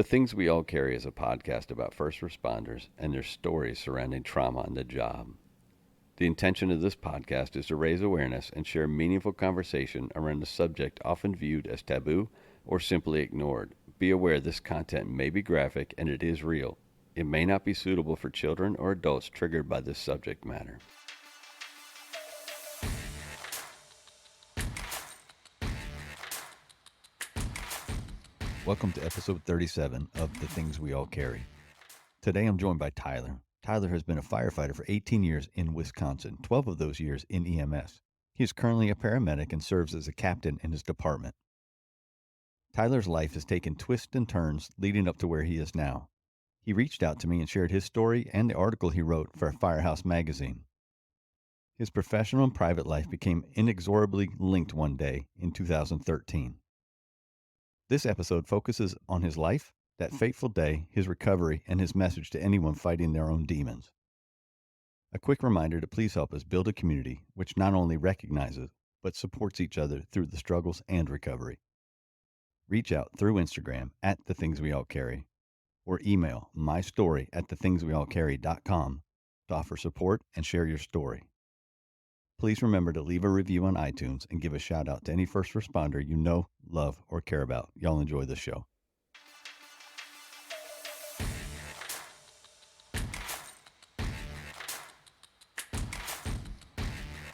The Things We All Carry is a podcast about first responders and their stories surrounding trauma on the job. The intention of this podcast is to raise awareness and share meaningful conversation around a subject often viewed as taboo or simply ignored. Be aware this content may be graphic and it is real. It may not be suitable for children or adults triggered by this subject matter. Welcome to episode 37 of The Things We All Carry. Today I'm joined by Tyler. Tyler has been a firefighter for 18 years in Wisconsin, 12 of those years in EMS. He is currently a paramedic and serves as a captain in his department. Tyler's life has taken twists and turns leading up to where he is now. He reached out to me and shared his story and the article he wrote for Firehouse magazine. His professional and private life became inexorably linked one day in 2013. This episode focuses on his life, that fateful day, his recovery, and his message to anyone fighting their own demons. A quick reminder to please help us build a community which not only recognizes, but supports each other through the struggles and recovery. Reach out through Instagram at The Things We All Carry or email mystory@thethingsweallcarry.com to offer support and share your story. Please remember to leave a review on iTunes and give a shout out to any first responder you know, love, or care about. Y'all enjoy the show.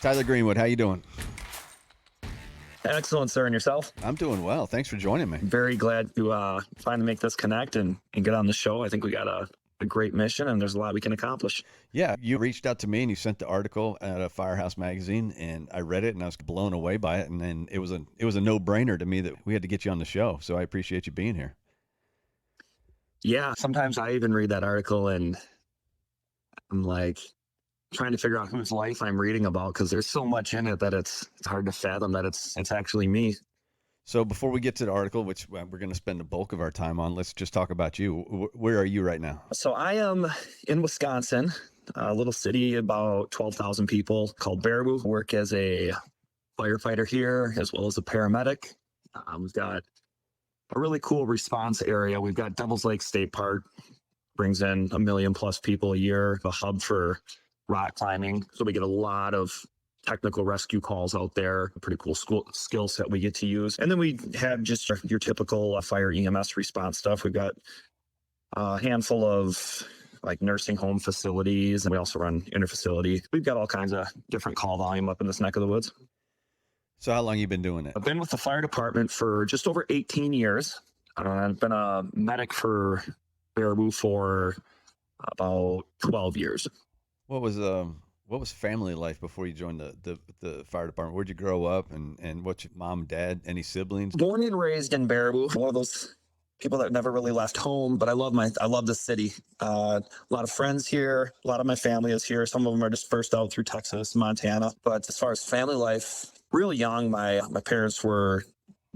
Tyler Greenwood, how you doing? Excellent, sir. And yourself? I'm doing well. Thanks for joining me. Very glad to finally make this connect and get on the show. I think we got a great mission and there's a lot we can accomplish. Yeah, you reached out to me and you sent the article at a Firehouse magazine and I read it and I was blown away by it. And then it was a no-brainer to me that we had to get you on the show. So I appreciate you being here. Yeah, sometimes I even read that article and I'm like trying to figure out whose life I'm reading about because there's so much in it that it's hard to fathom that it's actually me. So before we get to the article, which we're going to spend the bulk of our time on, let's just talk about you. Where are you right now? So I am in Wisconsin, a little city, about 12,000 people called Baraboo. I work as a firefighter here as well as a paramedic. We've got a really cool response area. We've got Devil's Lake State Park, brings in 1 million plus people a year, a hub for rock climbing. So we get a lot of technical rescue calls out there, a pretty cool skill set we get to use. And then we have just your typical fire EMS response stuff. We've got a handful of like nursing home facilities, and we also run interfacility. We've got all kinds of different call volume up in this neck of the woods. So how long have you been doing it? I've been with the fire department for just over 18 years. I've been a medic for Baraboo for about 12 years. What was family life before you joined the fire department? Where'd you grow up and what's your mom, dad, any siblings? Born and raised in Baraboo, one of those people that never really left home, but I love the city. A lot of friends here, a lot of my family is here. Some of them are dispersed out through Texas, Montana. But as far as family life, really young, my parents were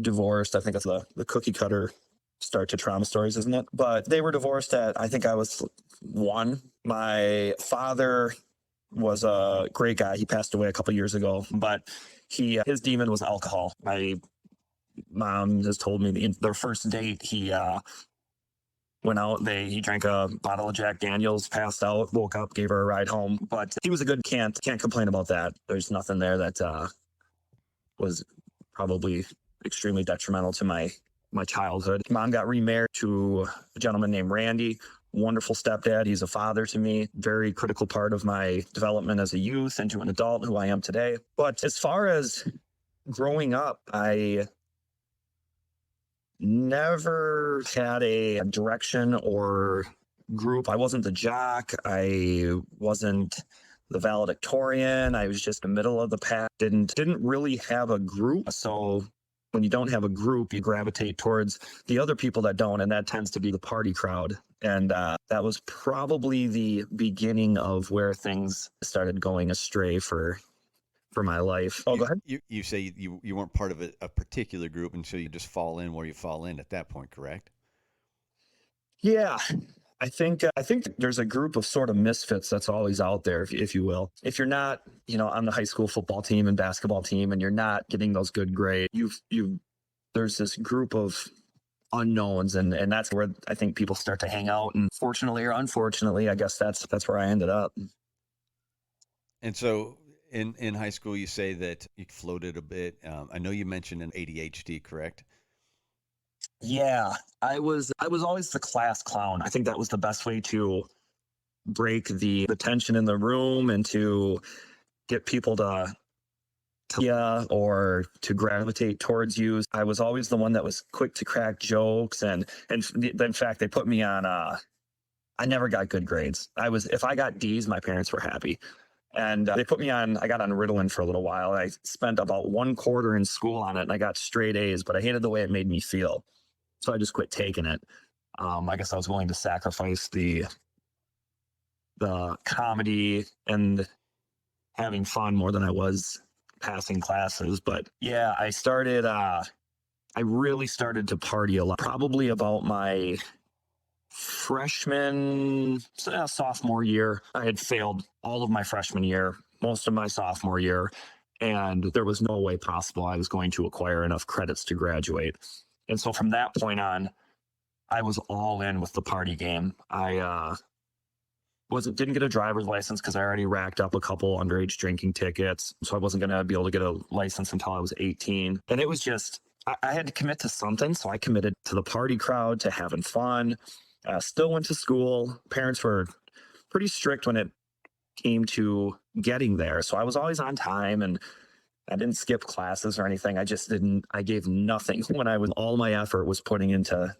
divorced. I think that's the cookie cutter start to trauma stories, isn't it? But they were divorced I think I was 1. My father was a great guy. He passed away a couple years ago, but his demon was alcohol. My mom has told me their first date, he went out, he drank a bottle of Jack Daniels, passed out, woke up, gave her a ride home. But he was a good, can't complain about that. There's nothing there that was probably extremely detrimental to my childhood. Mom got remarried to a gentleman named Randy. Wonderful stepdad. He's a father to me. Very critical part of my development as a youth into an adult who I am today. But as far as growing up, I never had a direction or group. I wasn't the jock. I wasn't the valedictorian. I was just the middle of the pack. Didn't really have a group. So when you don't have a group, you gravitate towards the other people that don't, and that tends to be the party crowd. And that was probably the beginning of where things started going astray for my life. Oh, go ahead. You say you weren't part of a particular group, and so you just fall in where you fall in at that point, correct? Yeah. I think there's a group of sort of misfits that's always out there, if you will. If you're not, on the high school football team and basketball team, and you're not getting those good grades, there's this group of unknowns, and that's where I think people start to hang out. And fortunately or unfortunately, I guess that's where I ended up. And so in high school, you say that you floated a bit. I know you mentioned an ADHD, correct? Yeah, I was always the class clown. I think that was the best way to break the tension in the room and to get people to yeah, or to gravitate towards you. I was always the one that was quick to crack jokes, and in fact they put me on I never got good grades. If I got D's, my parents were happy. And they put me on, I got on Ritalin for a little while. I spent about one quarter in school on it and I got straight A's, but I hated the way it made me feel. So I just quit taking it. I guess I was willing to sacrifice the comedy and having fun more than I was passing classes. But yeah, I really started to party a lot, probably about my sophomore year. I had failed all of my freshman year, most of my sophomore year, and there was no way possible I was going to acquire enough credits to graduate. And so from that point on, I was all in with the party game. I didn't get a driver's license because I already racked up a couple underage drinking tickets, so I wasn't going to be able to get a license until I was 18. And it was just I had to commit to something, so I committed to the party crowd, to having fun. Still went to school. Parents were pretty strict when it came to getting there. So I was always on time and I didn't skip classes or anything. I gave nothing when all my effort was put into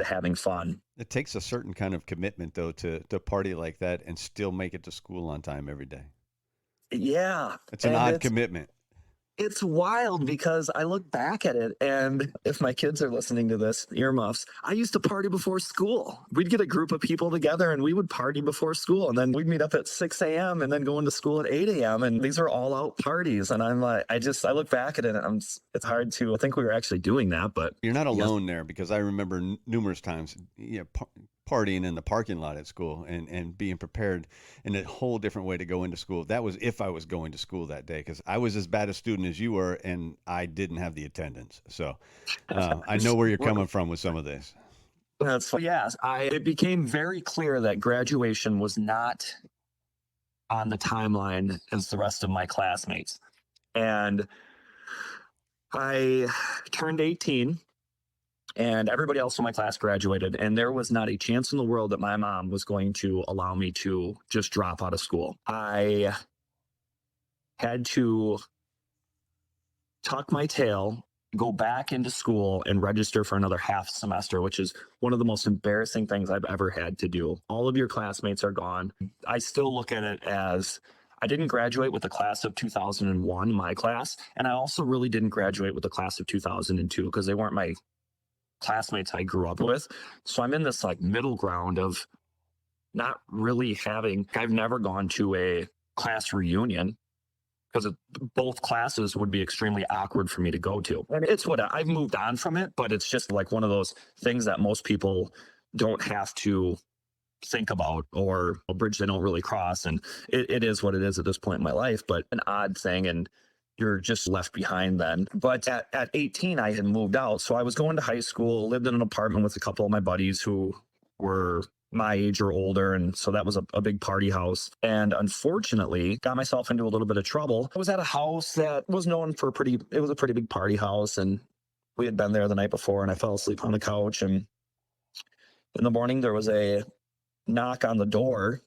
having fun. It takes a certain kind of commitment, though, to party like that and still make it to school on time every day. Yeah. It's an odd commitment. It's wild because I look back at it, and if my kids are listening to this, earmuffs, I used to party before school. We'd get a group of people together and we would party before school, and then we'd meet up at 6 a.m. and then go into school at 8 a.m. And these are all out parties. And I'm like, I look back at it and it's hard to think we were actually doing that, but you're not alone there, because I remember numerous times, partying in the parking lot at school and being prepared in a whole different way to go into school. That was if I was going to school that day, because I was as bad a student as you were and I didn't have the attendance. So I know where you're coming from with some of this. It became very clear that graduation was not on the timeline as the rest of my classmates. And I turned 18 and everybody else in my class graduated, and there was not a chance in the world that my mom was going to allow me to just drop out of school. I had to tuck my tail, go back into school and register for another half semester, which is one of the most embarrassing things I've ever had to do. All of your classmates are gone. I still look at it as I didn't graduate with the class of 2001, my class, and I also really didn't graduate with the class of 2002 because they weren't my classmates I grew up with. So I'm in this middle ground of not really I've never gone to a class reunion because both classes would be extremely awkward for me to go to. And it's I've moved on from it, but it's just one of those things that most people don't have to think about, or a bridge they don't really cross. And it is what it is at this point in my life, but an odd thing. And you're just left behind then. But at 18, I had moved out. So I was going to high school, lived in an apartment with a couple of my buddies who were my age or older. And so that was a big party house. And unfortunately, got myself into a little bit of trouble. I was at a house that was known for it was a pretty big party house. And we had been there the night before, and I fell asleep on the couch. And in the morning, there was a knock on the door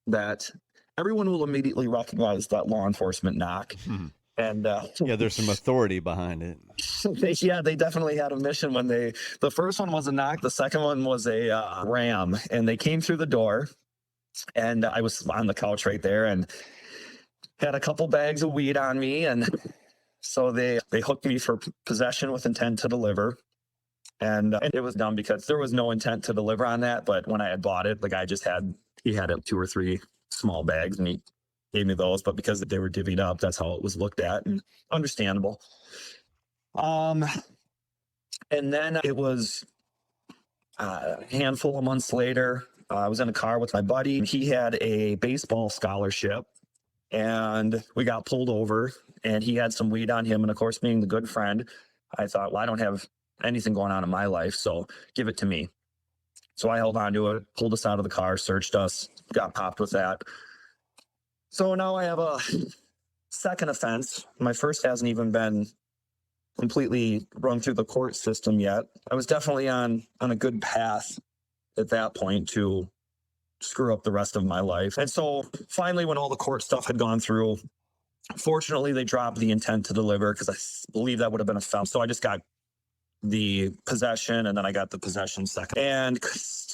that everyone will immediately recognize that law enforcement knock. And there's some authority behind it. They definitely had a mission when the first one was a knock. The second one was a ram, and they came through the door, and I was on the couch right there and had a couple bags of weed on me. And so they hooked me for possession with intent to deliver. And it was dumb because there was no intent to deliver on that. But when I had bought it, the guy he had 2 or 3 small bags, and he gave me those, but because they were divvied up, that's how it was looked at, and understandable. And then it was a handful of months later. I was in a car with my buddy. He had a baseball scholarship, and we got pulled over, and he had some weed on him. And of course, being the good friend, I thought, well, I don't have anything going on in my life. So give it to me. So I held on to it, pulled us out of the car, searched us, got popped with that. So now I have a second offense. My first hasn't even been completely run through the court system yet. I was definitely on a good path at that point to screw up the rest of my life. And so finally, when all the court stuff had gone through, fortunately, they dropped the intent to deliver because I believe that would have been a felony. So I just got the possession, and then I got the possession second. And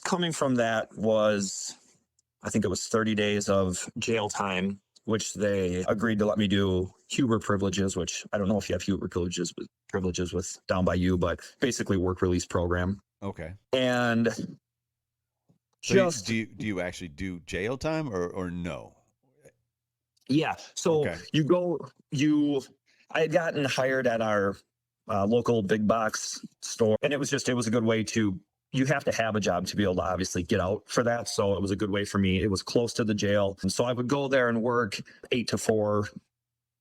coming from that was, I think it was 30 days of jail time, which they agreed to let me do Huber privileges, which I don't know if you have Huber privileges with down by you, but basically work release program. Okay. And So just do you actually do jail time or no? yeah. So Okay. I had gotten hired at our local big box store, and it was a good way to, you have to have a job to be able to obviously get out for that. So it was a good way for me. It was close to the jail. And so I would go there and work 8 to 4.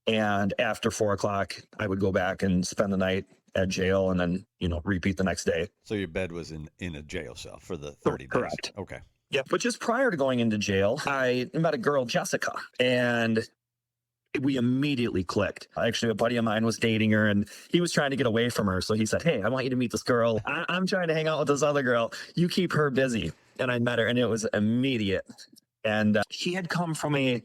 And after 4 o'clock, I would go back and spend the night at jail and then, repeat the next day. So your bed was in a jail cell for the 30 days. Correct. Okay. Yeah. But just prior to going into jail, I met a girl, Jessica, and we immediately clicked. Actually, a buddy of mine was dating her and he was trying to get away from her. So he said, "Hey, I want you to meet this girl. I'm trying to hang out with this other girl. You keep her busy." And I met her and it was immediate. And she had come from a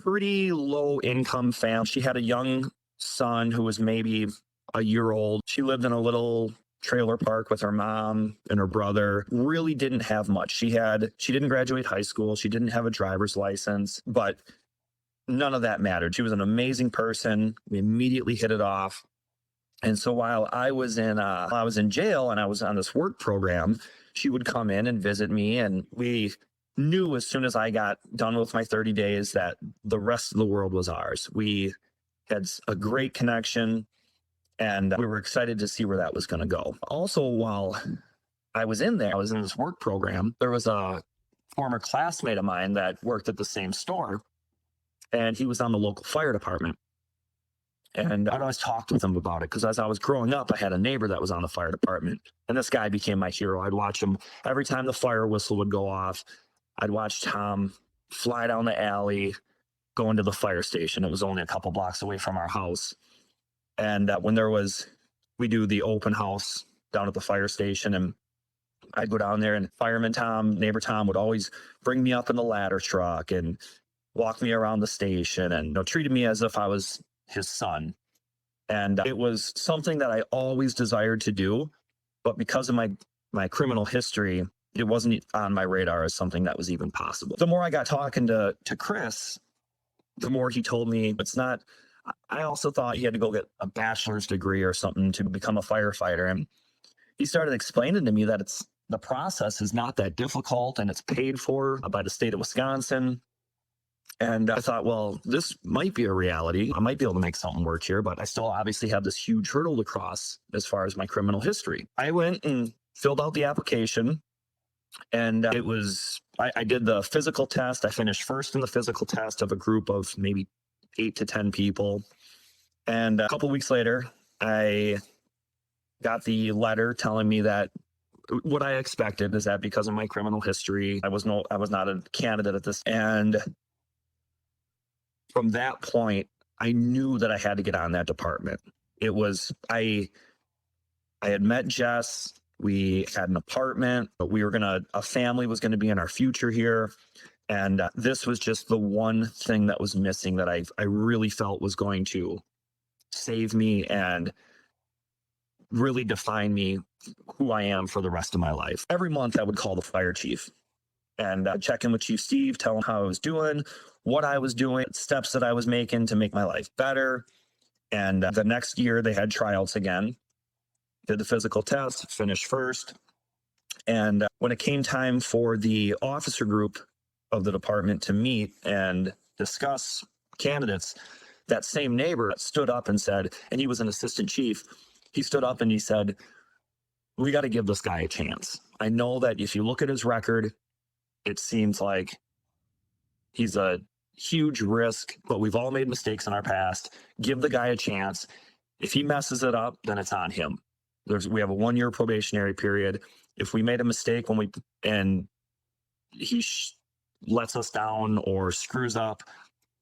pretty low income family. She had a young son who was maybe a year old. She lived in a little trailer park with her mom and her brother. Really didn't have much. She didn't graduate high school. She didn't have a driver's license, but none of that mattered. She was an amazing person. We immediately hit it off. And so while I was in jail and I was on this work program, she would come in and visit me, and we knew as soon as I got done with my 30 days that the rest of the world was ours. We had a great connection, and we were excited to see where that was going to go. Also, while I was in this work program, there was a former classmate of mine that worked at the same store, and he was on the local fire department. And I'd always talked with him about it because as I was growing up, I had a neighbor that was on the fire department, and this guy became my hero. I'd watch him every time the fire whistle would go off. I'd watch Tom fly down the alley, go into the fire station. It was only a couple blocks away from our house. And we do the open house down at the fire station, and I'd go down there, and fireman Tom, neighbor Tom would always bring me up in the ladder truck and walk me around the station and treated me as if I was his son. And it was something that I always desired to do, but because of my criminal history, it wasn't on my radar as something that was even possible. The more I got talking to Chris, the more he told me it's not. I also thought he had to go get a bachelor's degree or something to become a firefighter. And he started explaining to me that the process is not that difficult and it's paid for by the state of Wisconsin. And I thought, well, this might be a reality. I might be able to make something work here, but I still obviously have this huge hurdle to cross as far as my criminal history. I went and filled out the application, and I did the physical test. I finished first in the physical test of a group of maybe 8 to 10 people. And a couple weeks later, I got the letter telling me that what I expected is that because of my criminal history, I was not a candidate at this. And from that point, I knew that I had to get on that department. I had met Jess. We had an apartment, but a family was going to be in our future here. And this was just the one thing that was missing that I really felt was going to save me and really define me, who I am for the rest of my life. Every month I would call the fire chief and check in with Chief Steve, tell him how I was doing, what I was doing, steps that I was making to make my life better. And the next year they had tryouts again, did the physical test, finished first. And when it came time for the officer group of the department to meet and discuss candidates, that same neighbor stood up and said, and he was an assistant chief, he stood up and he said, "We got to give this guy a chance. I know that if you look at his record, it seems like he's a huge risk, but we've all made mistakes in our past. Give the guy a chance. If he messes it up, then it's on him." We have a 1 year probationary period. If we made a mistake and he lets us down or screws up,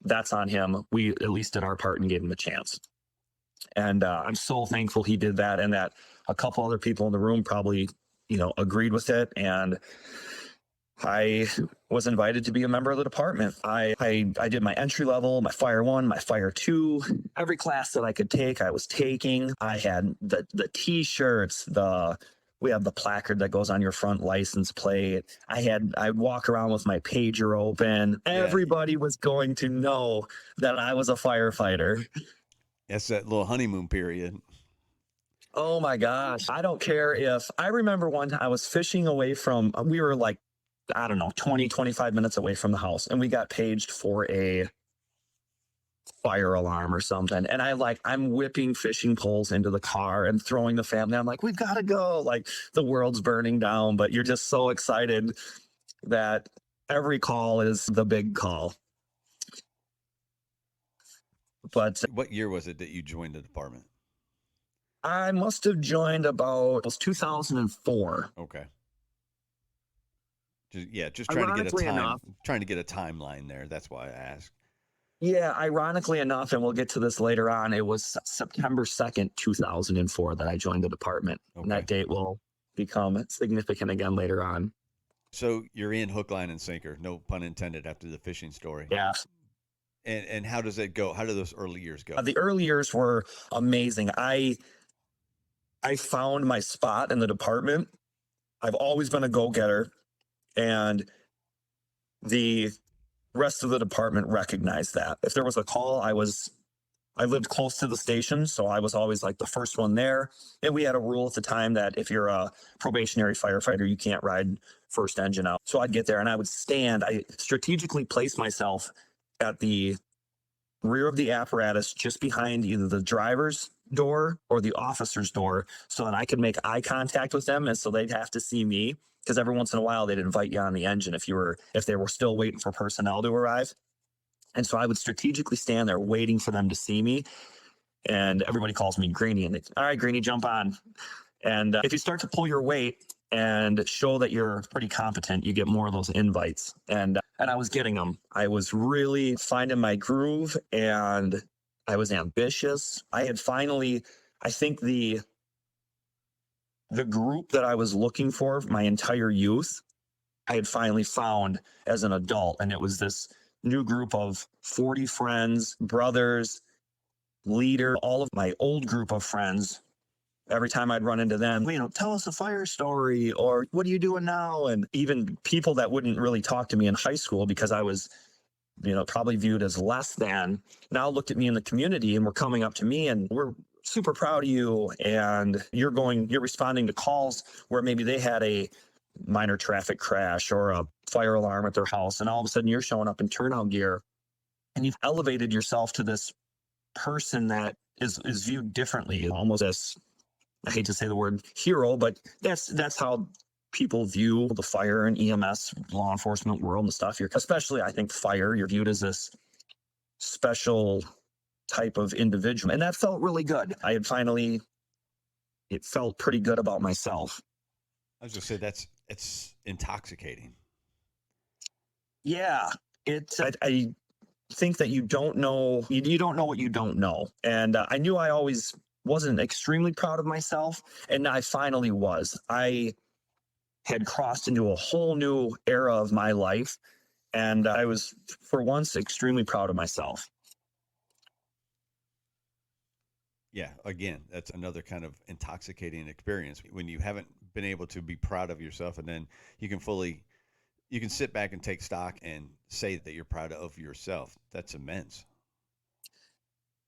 that's on him. We at least did our part and gave him a chance. And I'm so thankful he did that, and that a couple other people in the room probably, agreed with it. And I was invited to be a member of the department. I did my entry level, my fire 1, my fire 2, every class that I could take, I was taking. I had the t-shirts, we have the placard that goes on your front license plate. I'd walk around with my pager open. Yeah. Everybody was going to know that I was a firefighter. That's that little honeymoon period. Oh my gosh. I don't care I remember one time I was fishing away from, we were like, I don't know, 20, 25 minutes away from the house, and we got paged for a fire alarm or something. And I'm whipping fishing poles into the car and throwing the family. I'm like, we've got to go. Like, the world's burning down, but you're just so excited that every call is the big call. But what year was it that you joined the department? I must have joined it was 2004. Okay. Just trying to get a timeline there. That's why I asked. Yeah, ironically enough, and we'll get to this later on, it was September 2nd, 2004 that I joined the department. Okay. And that date will become significant again later on. So you're in hook, line, and sinker, no pun intended, after the fishing story. Yeah. And how does it go? How do those early years go? The early years were amazing. I found my spot in the department. I've always been a go-getter, and the rest of the department recognized that. If there was a call, I lived close to the station, so I was always like the first one there. And we had a rule at the time that if you're a probationary firefighter, you can't ride first engine out. So I'd get there and I strategically place myself at the rear of the apparatus, just behind either the driver's door or the officer's door, so that I could make eye contact with them, and so they'd have to see me, because every once in a while they'd invite you on the engine if they were still waiting for personnel to arrive. And so I would strategically stand there waiting for them to see me. And everybody calls me Greeny, and all right, Greeny, jump on. And if you start to pull your weight and show that you're pretty competent, you get more of those invites. And I was getting them. I was really finding my groove, and I was ambitious. I had finally, I think the group that I was looking for my entire youth, I had finally found as an adult. And it was this new group of 40 friends, brothers, leader, all of my old group of friends. Every time I'd run into them, tell us a fire story, or what are you doing now? And even people that wouldn't really talk to me in high school because I was, probably viewed as less than, now looked at me in the community and were coming up to me and we're super proud of you. And you're responding to calls where maybe they had a minor traffic crash or a fire alarm at their house. And all of a sudden you're showing up in turnout gear, and you've elevated yourself to this person that is viewed differently, almost as, I hate to say the word hero, but that's how people view the fire and EMS law enforcement world and stuff. Especially, I think, fire, you're viewed as this special type of individual. And that felt really good. It felt pretty good about myself. I was just say it's intoxicating. Yeah. I think that you don't know what you don't know. And I knew I always wasn't extremely proud of myself, and I finally was. I had crossed into a whole new era of my life, and I was, for once, extremely proud of myself. Yeah, again, that's another kind of intoxicating experience when you haven't been able to be proud of yourself, and then you can sit back and take stock and say that you're proud of yourself. That's immense.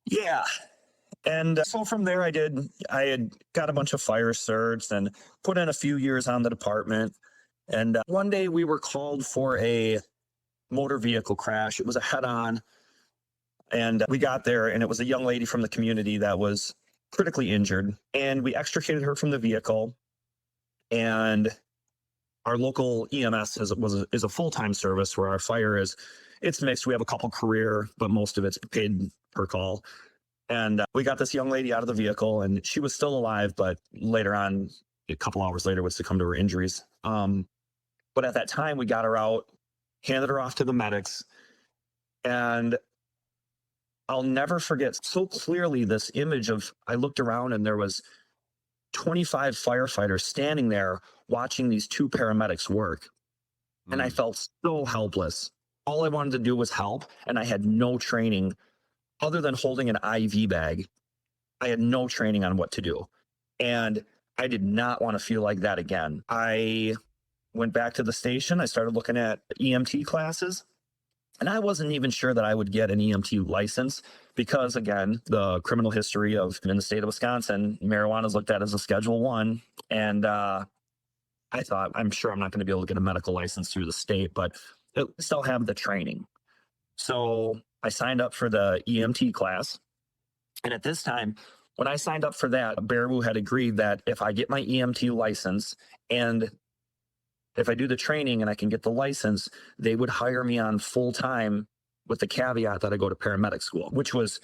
Yeah. And so from there, I had got a bunch of fire certs and put in a few years on the department. And one day we were called for a motor vehicle crash. It was a head-on. And we got there, and it was a young lady from the community that was critically injured. And we extricated her from the vehicle. And our local EMS is a full-time service, where our fire it's mixed. We have a couple career, but most of it's paid per call. And we got this young lady out of the vehicle, and she was still alive, but later on, a couple hours later, would succumb to her injuries. But at that time, we got her out, handed her off to the medics, and I'll never forget so clearly this image of I looked around and there was 25 firefighters standing there watching these two paramedics work. And I Mm. felt so helpless. All I wanted to do was help, and I had no training other than holding an IV bag. I had no training on what to do. And I did not want to feel like that again. I went back to the station. I started looking at EMT classes. And I wasn't even sure that I would get an EMT license because, again, the criminal history of in the state of Wisconsin, marijuana is looked at as a Schedule One, and I thought, I'm sure I'm not going to be able to get a medical license through the state, but at least I'll have the training. So I signed up for the EMT class, and at this time, when I signed up for that, Baraboo had agreed that if I get my EMT license and if I do the training and I can get the license, they would hire me on full time with the caveat that I go to paramedic school, which was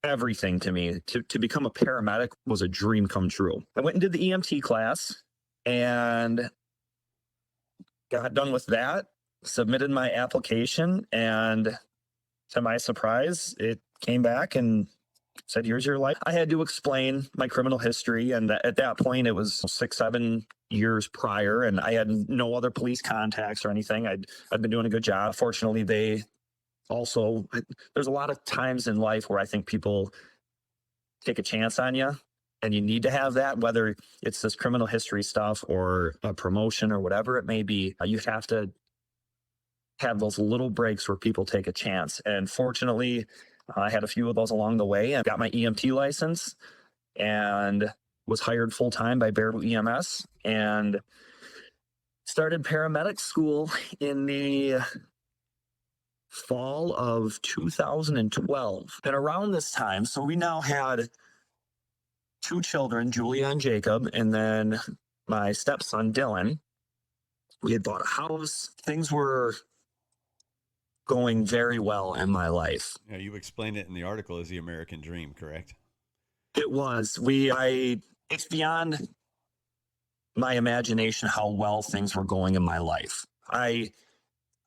everything to me. To become a paramedic was a dream come true. I went and did the EMT class and got done with that, submitted my application, and to my surprise, it came back and said, here's your life. I had to explain my criminal history. And at that point, it was 6-7 years prior, and I had no other police contacts or anything. I'd been doing a good job. Fortunately, they also, there's a lot of times in life where I think people take a chance on you, and you need to have that, whether it's this criminal history stuff or a promotion or whatever it may be. You have to have those little breaks where people take a chance. And fortunately, I had a few of those along the way and got my EMT license and was hired full time by Baraboo EMS and started paramedic school in the fall of 2012. And around this time, so we now had 2 children, Julia and Jacob, and then my stepson, Dylan. We had bought a house. Things were going very well in my life. Yeah, you explained it in the article as the American dream, correct? It was. It's beyond my imagination how well things were going in my life. I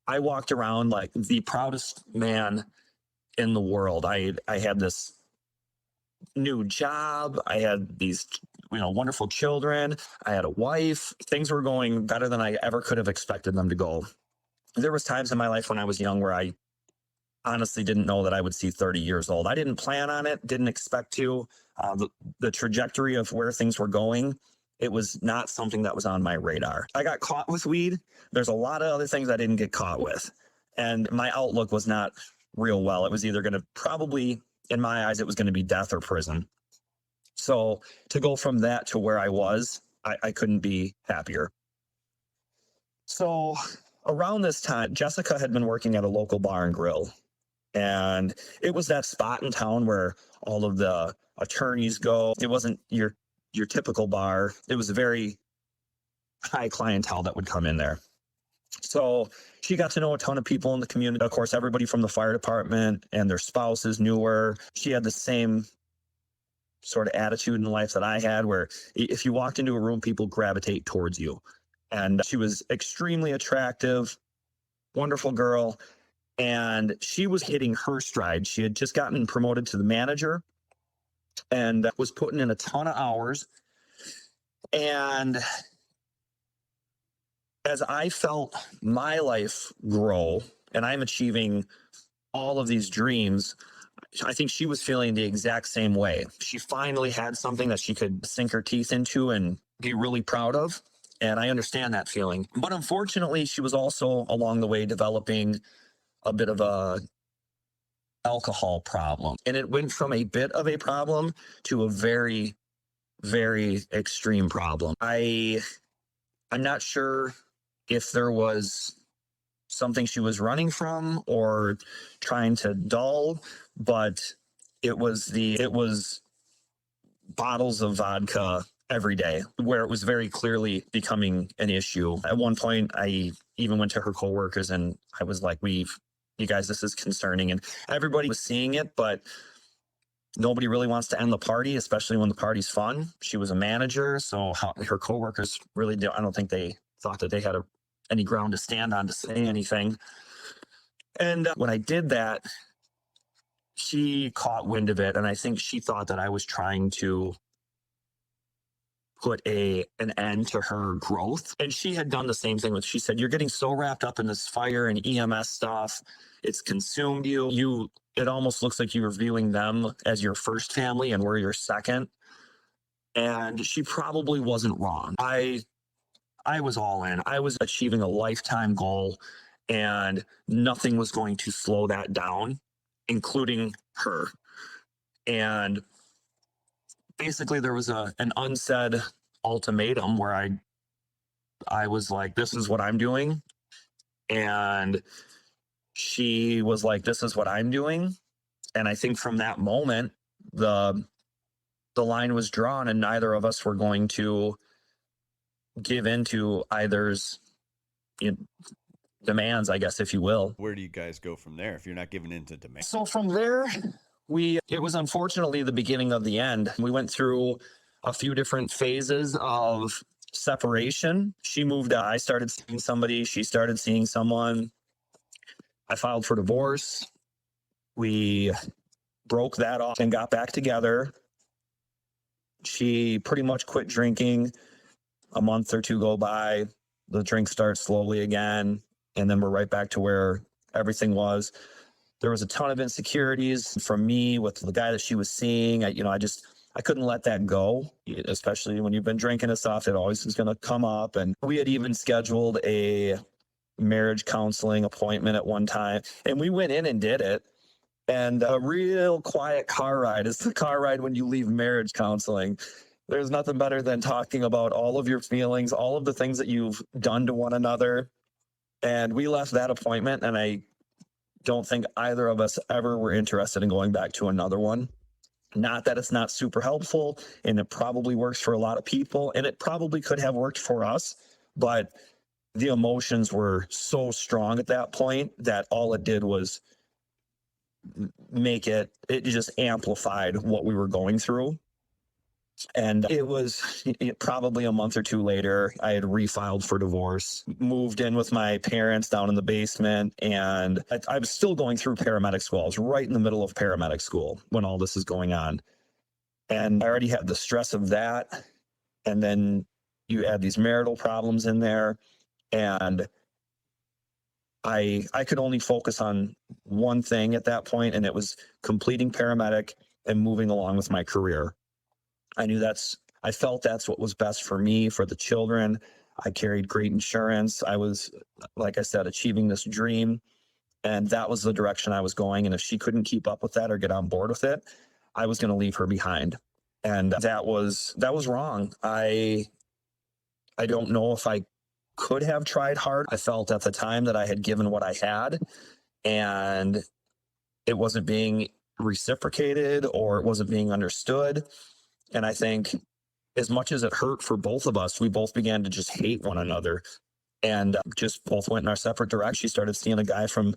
walked around like the proudest man in the world. I had this new job. I had these, wonderful children. I had a wife. Things were going better than I ever could have expected them to go. There was times in my life when I was young where I honestly didn't know that I would see 30 years old. I didn't plan on it, didn't expect to. The trajectory of where things were going, it was not something that was on my radar. I got caught with weed. There's a lot of other things I didn't get caught with. And my outlook was not real well. It was either going to probably, in my eyes, it was going to be death or prison. So to go from that to where I was, I couldn't be happier. So around this time, Jessica had been working at a local bar and grill. And it was that spot in town where all of the attorneys go. It wasn't your typical bar. It was a very high clientele that would come in there. So she got to know a ton of people in the community. Of course, everybody from the fire department and their spouses knew her. She had the same sort of attitude in life that I had, where if you walked into a room, people gravitate towards you. And she was extremely attractive, wonderful girl. And she was hitting her stride. She had just gotten promoted to the manager and was putting in a ton of hours. And as I felt my life grow and I'm achieving all of these dreams, I think she was feeling the exact same way. She finally had something that she could sink her teeth into and be really proud of. And I understand that feeling. But unfortunately, she was also along the way developing a bit of a alcohol problem. And it went from a bit of a problem to a very, very extreme problem. I'm not sure if there was something she was running from or trying to dull, but it was bottles of vodka every day, where it was very clearly becoming an issue. At one point, I even went to her coworkers and I was like, you guys, this is concerning. And everybody was seeing it, but nobody really wants to end the party, especially when the party's fun. She was a manager, so her coworkers really I don't think they thought that they had any ground to stand on to say anything. And when I did that, she caught wind of it, and I think she thought that I was trying to put an end to her growth. And she had done the same thing she said, "You're getting so wrapped up in this fire and EMS stuff, it's consumed you. It almost looks like you're viewing them as your first family and we're your second." And she probably wasn't wrong. I was all in. I was achieving a lifetime goal, and nothing was going to slow that down, including her. And basically there was an unsaid ultimatum where I was like, "This is what I'm doing." And she was like, "This is what I'm doing." And I think from that moment, the line was drawn, and neither of us were going to give into either's, you know, demands, I guess, if you will. Where do you guys go from there if you're not giving in to demand? So from there, it was unfortunately the beginning of the end. We went through a few different phases of separation. She moved out. I started seeing somebody. She started seeing someone. I filed for divorce. We broke that off and got back together. She pretty much quit drinking. A month or two go by. The drink starts slowly again. And then we're right back to where everything was. There was a ton of insecurities from me with the guy that she was seeing. I couldn't let that go, especially when you've been drinking and stuff. It always is going to come up. And we had even scheduled a marriage counseling appointment at one time. And we went in and did it. And a real quiet car ride is the car ride when you leave marriage counseling. There's nothing better than talking about all of your feelings, all of the things that you've done to one another. And we left that appointment, and I don't think either of us ever were interested in going back to another one. Not that it's not super helpful, and it probably works for a lot of people, and it probably could have worked for us, but the emotions were so strong at that point that all it did was it just amplified what we were going through. And it was probably a month or two later, I had refiled for divorce, moved in with my parents down in the basement, and I was still going through paramedic school. I was right in the middle of paramedic school when all this is going on. And I already had the stress of that. And then you add these marital problems in there. And I could only focus on one thing at that point, and it was completing paramedic and moving along with my career. I felt that's what was best for me, for the children. I carried great insurance. I was, like I said, achieving this dream, and that was the direction I was going. And if she couldn't keep up with that or get on board with it, I was going to leave her behind. And that was wrong. I don't know if I could have tried hard. I felt at the time that I had given what I had, and it wasn't being reciprocated, or it wasn't being understood. And I think as much as it hurt for both of us, we both began to just hate one another, and just both went in our separate directions. She started seeing a guy from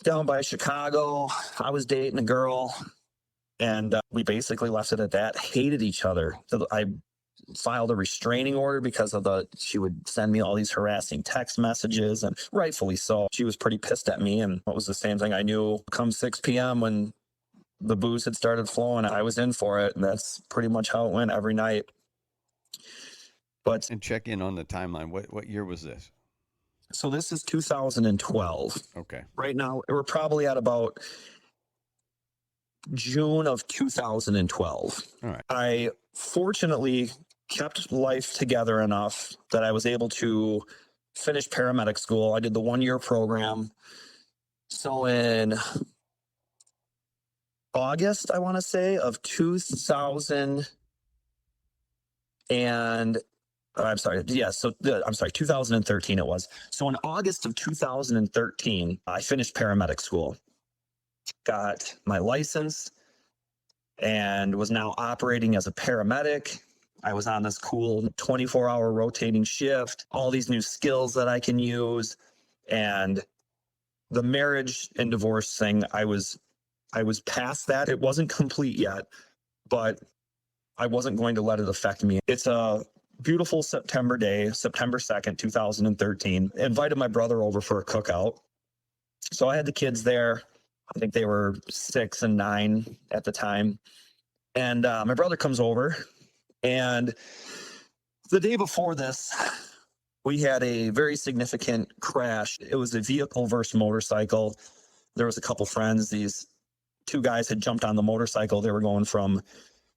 down by Chicago. I was dating a girl, and we basically left it at that. Hated each other. I filed a restraining order because she would send me all these harassing text messages, and rightfully so. She was pretty pissed at me, and it was the same thing. I knew come 6 p.m. when the booze had started flowing, I was in for it. And that's pretty much how it went every night. And check in on the timeline. What year was this? So this is 2012. Okay. Right now, we're probably at about June of 2012. All right. I fortunately kept life together enough that I was able to finish paramedic school. I did the 1-year program. So in August, I want to say, of 2000 and I'm sorry. Yeah. So I'm sorry, 2013 it was. So in August of 2013, I finished paramedic school, got my license, and was now operating as a paramedic. I was on this cool 24-hour rotating shift, all these new skills that I can use. And the marriage and divorce thing, I was I was past that. It wasn't complete yet, but I wasn't going to let it affect me. It's a beautiful September day, September 2nd, 2013. I invited my brother over for a cookout. So I had the kids there. I think they were 6 and 9 at the time. And my brother comes over, and the day before this, we had a very significant crash. It was a vehicle versus motorcycle. There was a couple friends. These two guys had jumped on the motorcycle. They were going from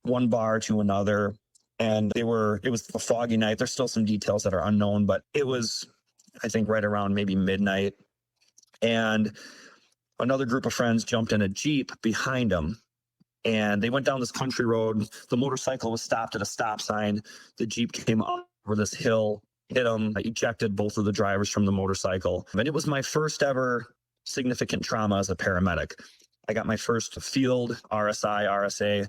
one bar to another, and it was a foggy night. There's still some details that are unknown, but it was, I think, right around maybe midnight. And another group of friends jumped in a Jeep behind them, and they went down this country road. The motorcycle was stopped at a stop sign. The Jeep came up over this hill, hit them, ejected both of the drivers from the motorcycle. And it was my first ever significant trauma as a paramedic. I got my first field RSI, RSA,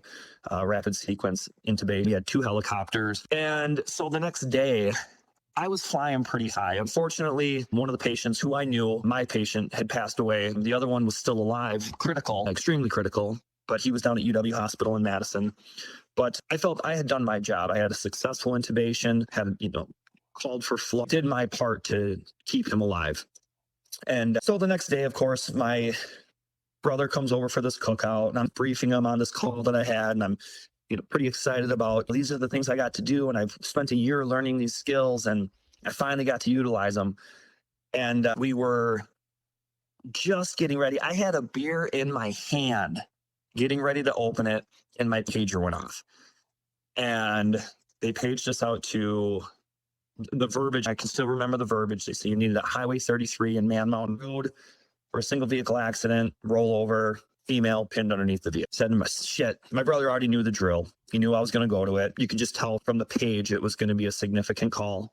rapid sequence intubate. We had 2 helicopters. And so the next day, I was flying pretty high. Unfortunately, one of the patients who I knew, my patient, had passed away. The other one was still alive, critical, extremely critical, but he was down at UW Hospital in Madison. But I felt I had done my job. I had a successful intubation, had, called for flow, did my part to keep him alive. And so the next day, of course, my brother comes over for this cookout, and I'm briefing him on this call that I had, and I'm pretty excited about these are the things I got to do. And I've spent a year learning these skills, and I finally got to utilize them. And we were just getting ready. I had a beer in my hand, getting ready to open it, and my pager went off. And they paged us out to the verbiage. I can still remember the verbiage. They say you needed at Highway 33 and Man Mountain Road for a single vehicle accident, rollover, female pinned underneath the vehicle. Said to my shit, my brother already knew the drill. He knew I was going to go to it. You could just tell from the page it was going to be a significant call.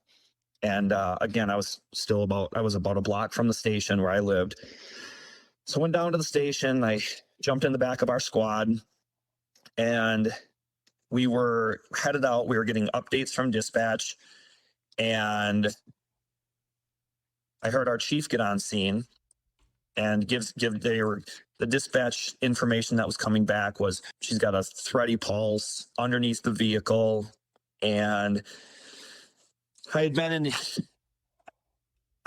And again, I was about a block from the station where I lived. So went down to the station. I jumped in the back of our squad, and we were headed out. We were getting updates from dispatch, and I heard our chief get on scene and the dispatch information that was coming back was she's got a thready pulse underneath the vehicle. And I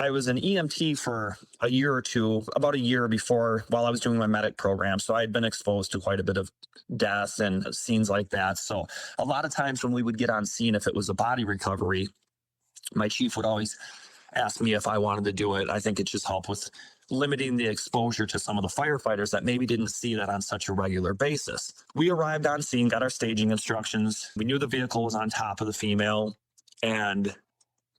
was an EMT for a year or two, about a year before, while I was doing my medic program. So I had been exposed to quite a bit of death and scenes like that. So a lot of times when we would get on scene, if it was a body recovery, my chief would always ask me if I wanted to do it. I think it just helped with limiting the exposure to some of the firefighters that maybe didn't see that on such a regular basis. We arrived on scene, got our staging instructions. We knew the vehicle was on top of the female, and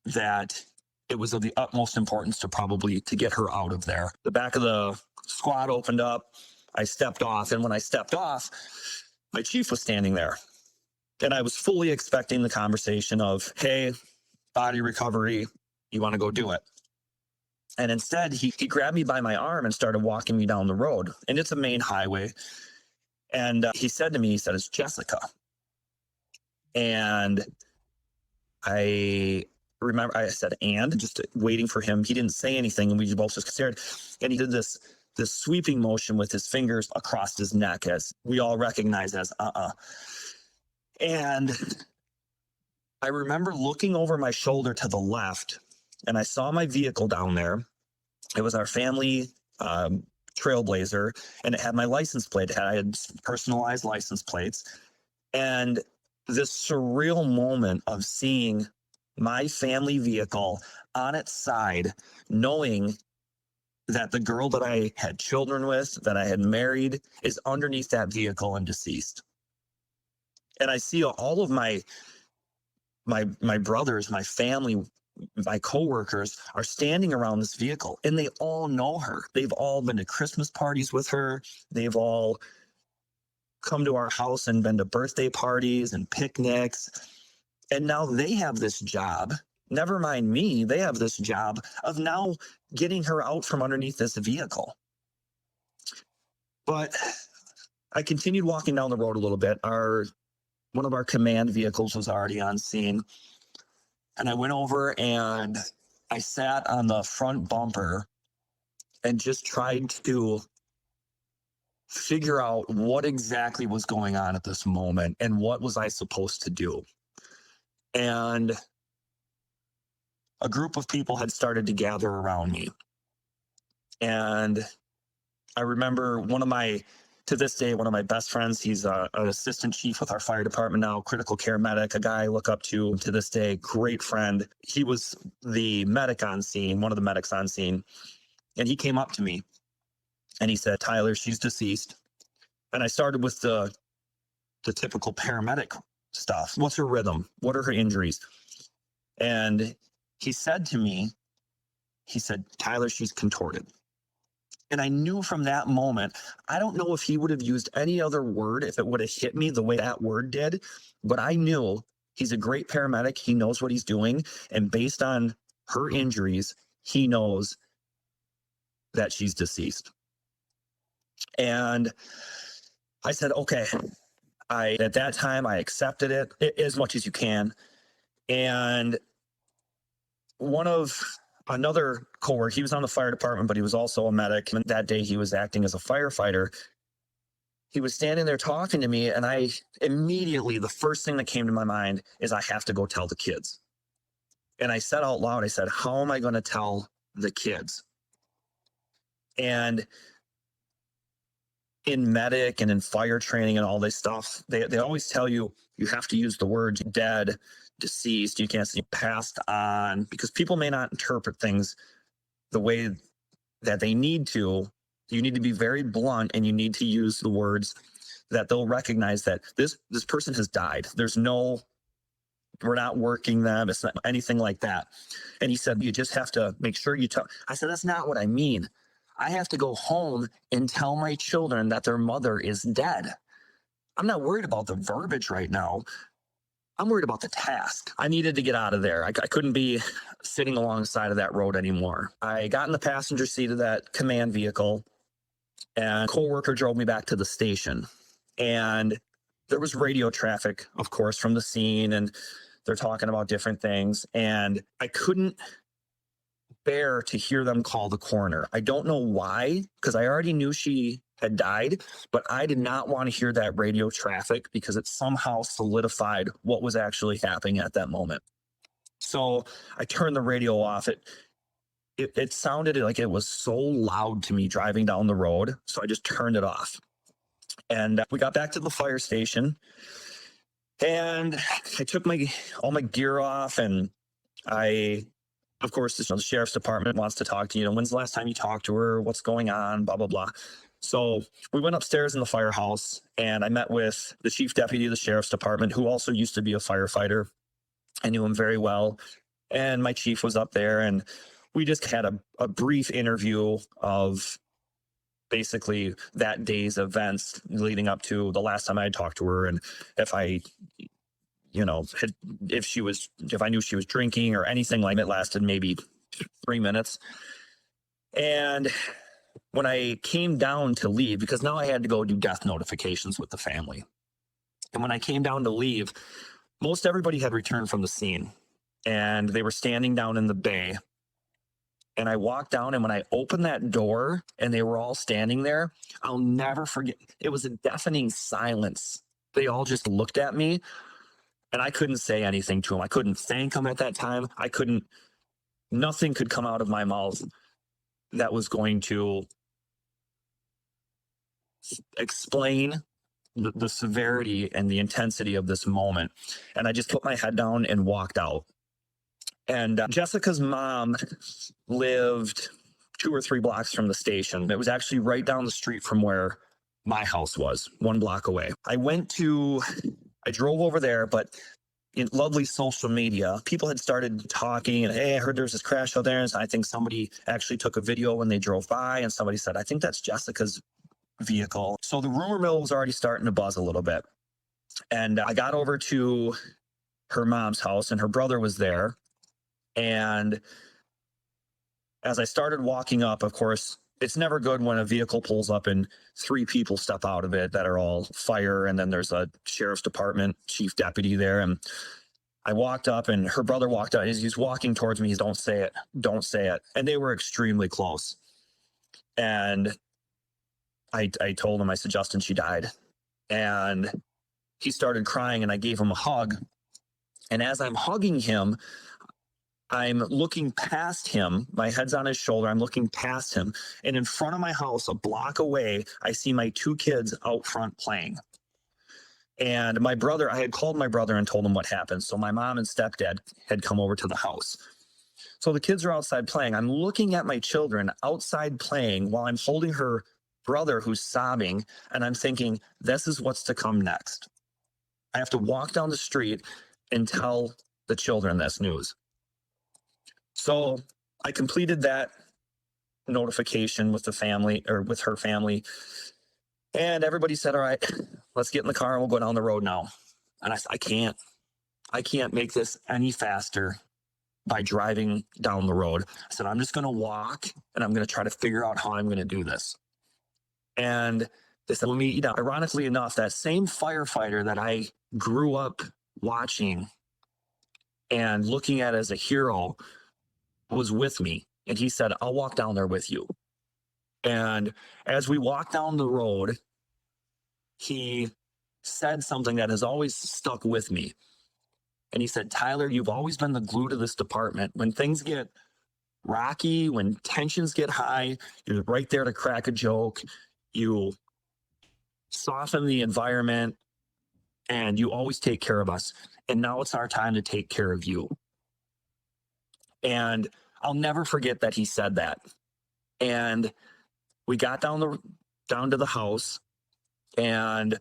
that it was of the utmost importance to get her out of there. The back of the squad opened up. I stepped off, and when I stepped off, my chief was standing there. And I was fully expecting the conversation of, hey, body recovery, you want to go do it? And instead, he grabbed me by my arm and started walking me down the road. And it's a main highway. And he said, it's Jessica. And I remember I said, and just waiting for him. He didn't say anything, and we both just stared. And he did this sweeping motion with his fingers across his neck, as we all recognize as And I remember looking over my shoulder to the left, and I saw my vehicle down there. It was our family Trailblazer, and it had my license plate. I had personalized license plates. And this surreal moment of seeing my family vehicle on its side, knowing that the girl that I had children with, that I had married, is underneath that vehicle and deceased. And I see all of my brothers, my family, my coworkers are standing around this vehicle, and they all know her. They've all been to Christmas parties with her. They've all come to our house and been to birthday parties and picnics. And now they have this job. Never mind me. They have this job of now getting her out from underneath this vehicle. But I continued walking down the road a little bit. One of our command vehicles was already on scene. And I went over and I sat on the front bumper and just tried to figure out what exactly was going on at this moment and what was I supposed to do. And a group of people had started to gather around me. And I remember to this day, one of my best friends, he's an assistant chief with our fire department now, critical care medic, a guy I look up to this day, great friend. He was the medic on scene, one of the medics on scene. And he came up to me and he said, "Tyler, she's deceased." And I started with the typical paramedic stuff. What's her rhythm? What are her injuries? And he said to me, "Tyler, she's contorted." And I knew from that moment, I don't know if he would have used any other word if it would have hit me the way that word did, but I knew he's a great paramedic. He knows what he's doing. And based on her injuries, he knows that she's deceased. And I said, okay. At that time, I accepted it as much as you can. And another coworker, he was on the fire department, but he was also a medic. And that day he was acting as a firefighter. He was standing there talking to me, and I immediately, the first thing that came to my mind is I have to go tell the kids. And I said out loud, I said, how am I going to tell the kids? And in medic and in fire training and all this stuff, they always tell you have to use the words dead, deceased, you can't say passed on, because people may not interpret things the way that they need to. You need to be very blunt, and you need to use the words that they'll recognize that this person has died. We're not working them. It's not anything like that. And he said, you just have to make sure you tell. I said, that's not what I mean. I have to go home and tell my children that their mother is dead. I'm not worried about the verbiage right now. I'm worried about the task. I needed to get out of there. I couldn't be sitting alongside of that road anymore. I got in the passenger seat of that command vehicle, and a coworker drove me back to the station. And there was radio traffic, of course, from the scene, and they're talking about different things. And I couldn't bear to hear them call the coroner. I don't know why, because I already knew she had died, but I did not want to hear that radio traffic because it somehow solidified what was actually happening at that moment. So I turned the radio off. It sounded like it was so loud to me driving down the road. So I just turned it off. And we got back to the fire station, and I took all my gear off, and of course, the sheriff's department wants to talk to you. When's the last time you talked to her? What's going on? Blah, blah, blah. So we went upstairs in the firehouse, and I met with the chief deputy of the sheriff's department, who also used to be a firefighter. I knew him very well. And my chief was up there, and we just had a brief interview of basically that day's events leading up to the last time I had talked to her, and if I knew she was drinking or anything like that. It lasted maybe 3 minutes. And when I came down to leave, because now I had to go do death notifications with the family. And when I came down to leave, most everybody had returned from the scene, and they were standing down in the bay. And I walked down, and when I opened that door and they were all standing there, I'll never forget. It was a deafening silence. They all just looked at me. And I couldn't say anything to him. I couldn't thank him at that time. Nothing could come out of my mouth that was going to explain the severity and the intensity of this moment. And I just put my head down and walked out. And Jessica's mom lived 2 or 3 blocks from the station. It was actually right down the street from where my house was, 1 block away. I drove over there, but in lovely social media, people had started talking, and hey, I heard there's this crash out there. And I think somebody actually took a video when they drove by, and somebody said, I think that's Jessica's vehicle. So the rumor mill was already starting to buzz a little bit. And I got over to her mom's house, and her brother was there. And as I started walking up, of course, it's never good when a vehicle pulls up and 3 people step out of it that are all fire. And then there's a sheriff's department chief deputy there. And I walked up, and her brother walked out. He's walking towards me. He's, don't say it. Don't say it. And they were extremely close. And I told him, I said, Justin, she died. And he started crying and I gave him a hug. And as I'm hugging him, I'm looking past him. My head's on his shoulder. I'm looking past him. And in front of my house, a block away, I see my two kids out front playing. And my brother, I had called my brother and told him what happened. So my mom and stepdad had come over to the house. So the kids are outside playing. I'm looking at my children outside playing while I'm holding her brother who's sobbing. And I'm thinking, this is what's to come next. I have to walk down the street and tell the children this news. So I completed that notification with the family or with her family. And everybody said, all right, let's get in the car and we'll go down the road now. And I said, I can't make this any faster by driving down the road. I said, I'm just going to walk and I'm going to try to figure out how I'm going to do this. And they said, ironically enough, that same firefighter that I grew up watching and looking at as a hero was with me. And he said, I'll walk down there with you. And as we walked down the road, he said something that has always stuck with me. And he said, Tyler, you've always been the glue to this department. When things get rocky, when tensions get high, you're right there to crack a joke. You soften the environment and you always take care of us. And now it's our time to take care of you. And I'll never forget that he said that. And we got down to the house, and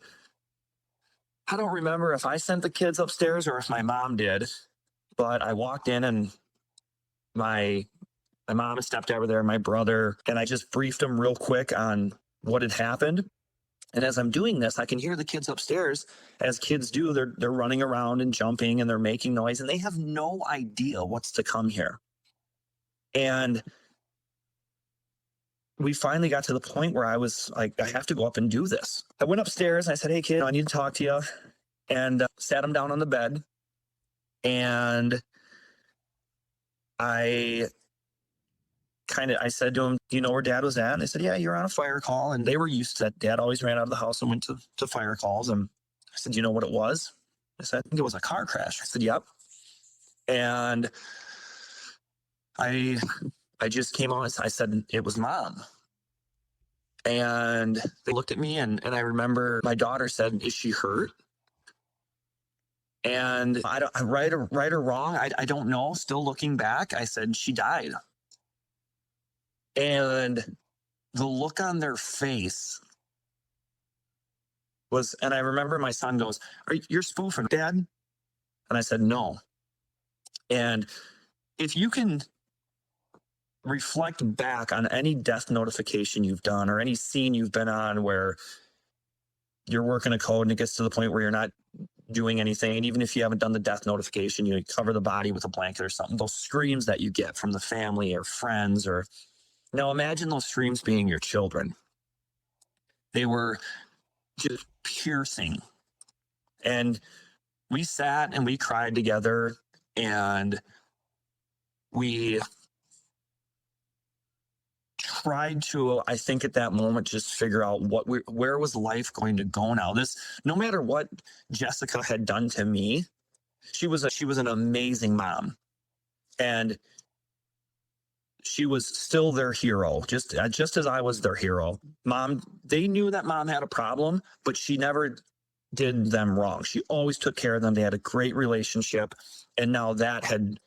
I don't remember if I sent the kids upstairs or if my mom did, but I walked in and my mom and stepdad were there, my brother, and I just briefed them real quick on what had happened. And as I'm doing this, I can hear the kids upstairs, as kids do. They're running around and jumping and they're making noise, and they have no idea what's to come here. And we finally got to the point where I was like, I have to go up and do this. I went upstairs and I said, hey, kid, I need to talk to you. And sat him down on the bed. And I said to him, do you know where Dad was at? And they said, yeah, you're on a fire call. And they were used to that. Dad always ran out of the house and went to fire calls. And I said, do you know what it was? I said, I think it was a car crash. I said, yep. And I just came on. I said, it was Mom. And they looked at me, and I remember my daughter said, is she hurt? And I don't, right or wrong, I don't know. Still looking back, I said, she died. And the look on their face was, and I remember my son goes, you're spoofing, Dad? And I said, no. And if you can reflect back on any death notification you've done or any scene you've been on where you're working a code and it gets to the point where you're not doing anything, and even if you haven't done the death notification, you cover the body with a blanket or something, those screams that you get from the family or friends, or now imagine those screams being your children. They were just piercing. And we sat and we cried together, and we tried to, I think at that moment, just figure out where was life going to go now. This, no matter what Jessica had done to me, she was an amazing mom, and she was still their hero, just as I was their hero. Mom, they knew that Mom had a problem, but she never did them wrong. She always took care of them. They had a great relationship, and now that had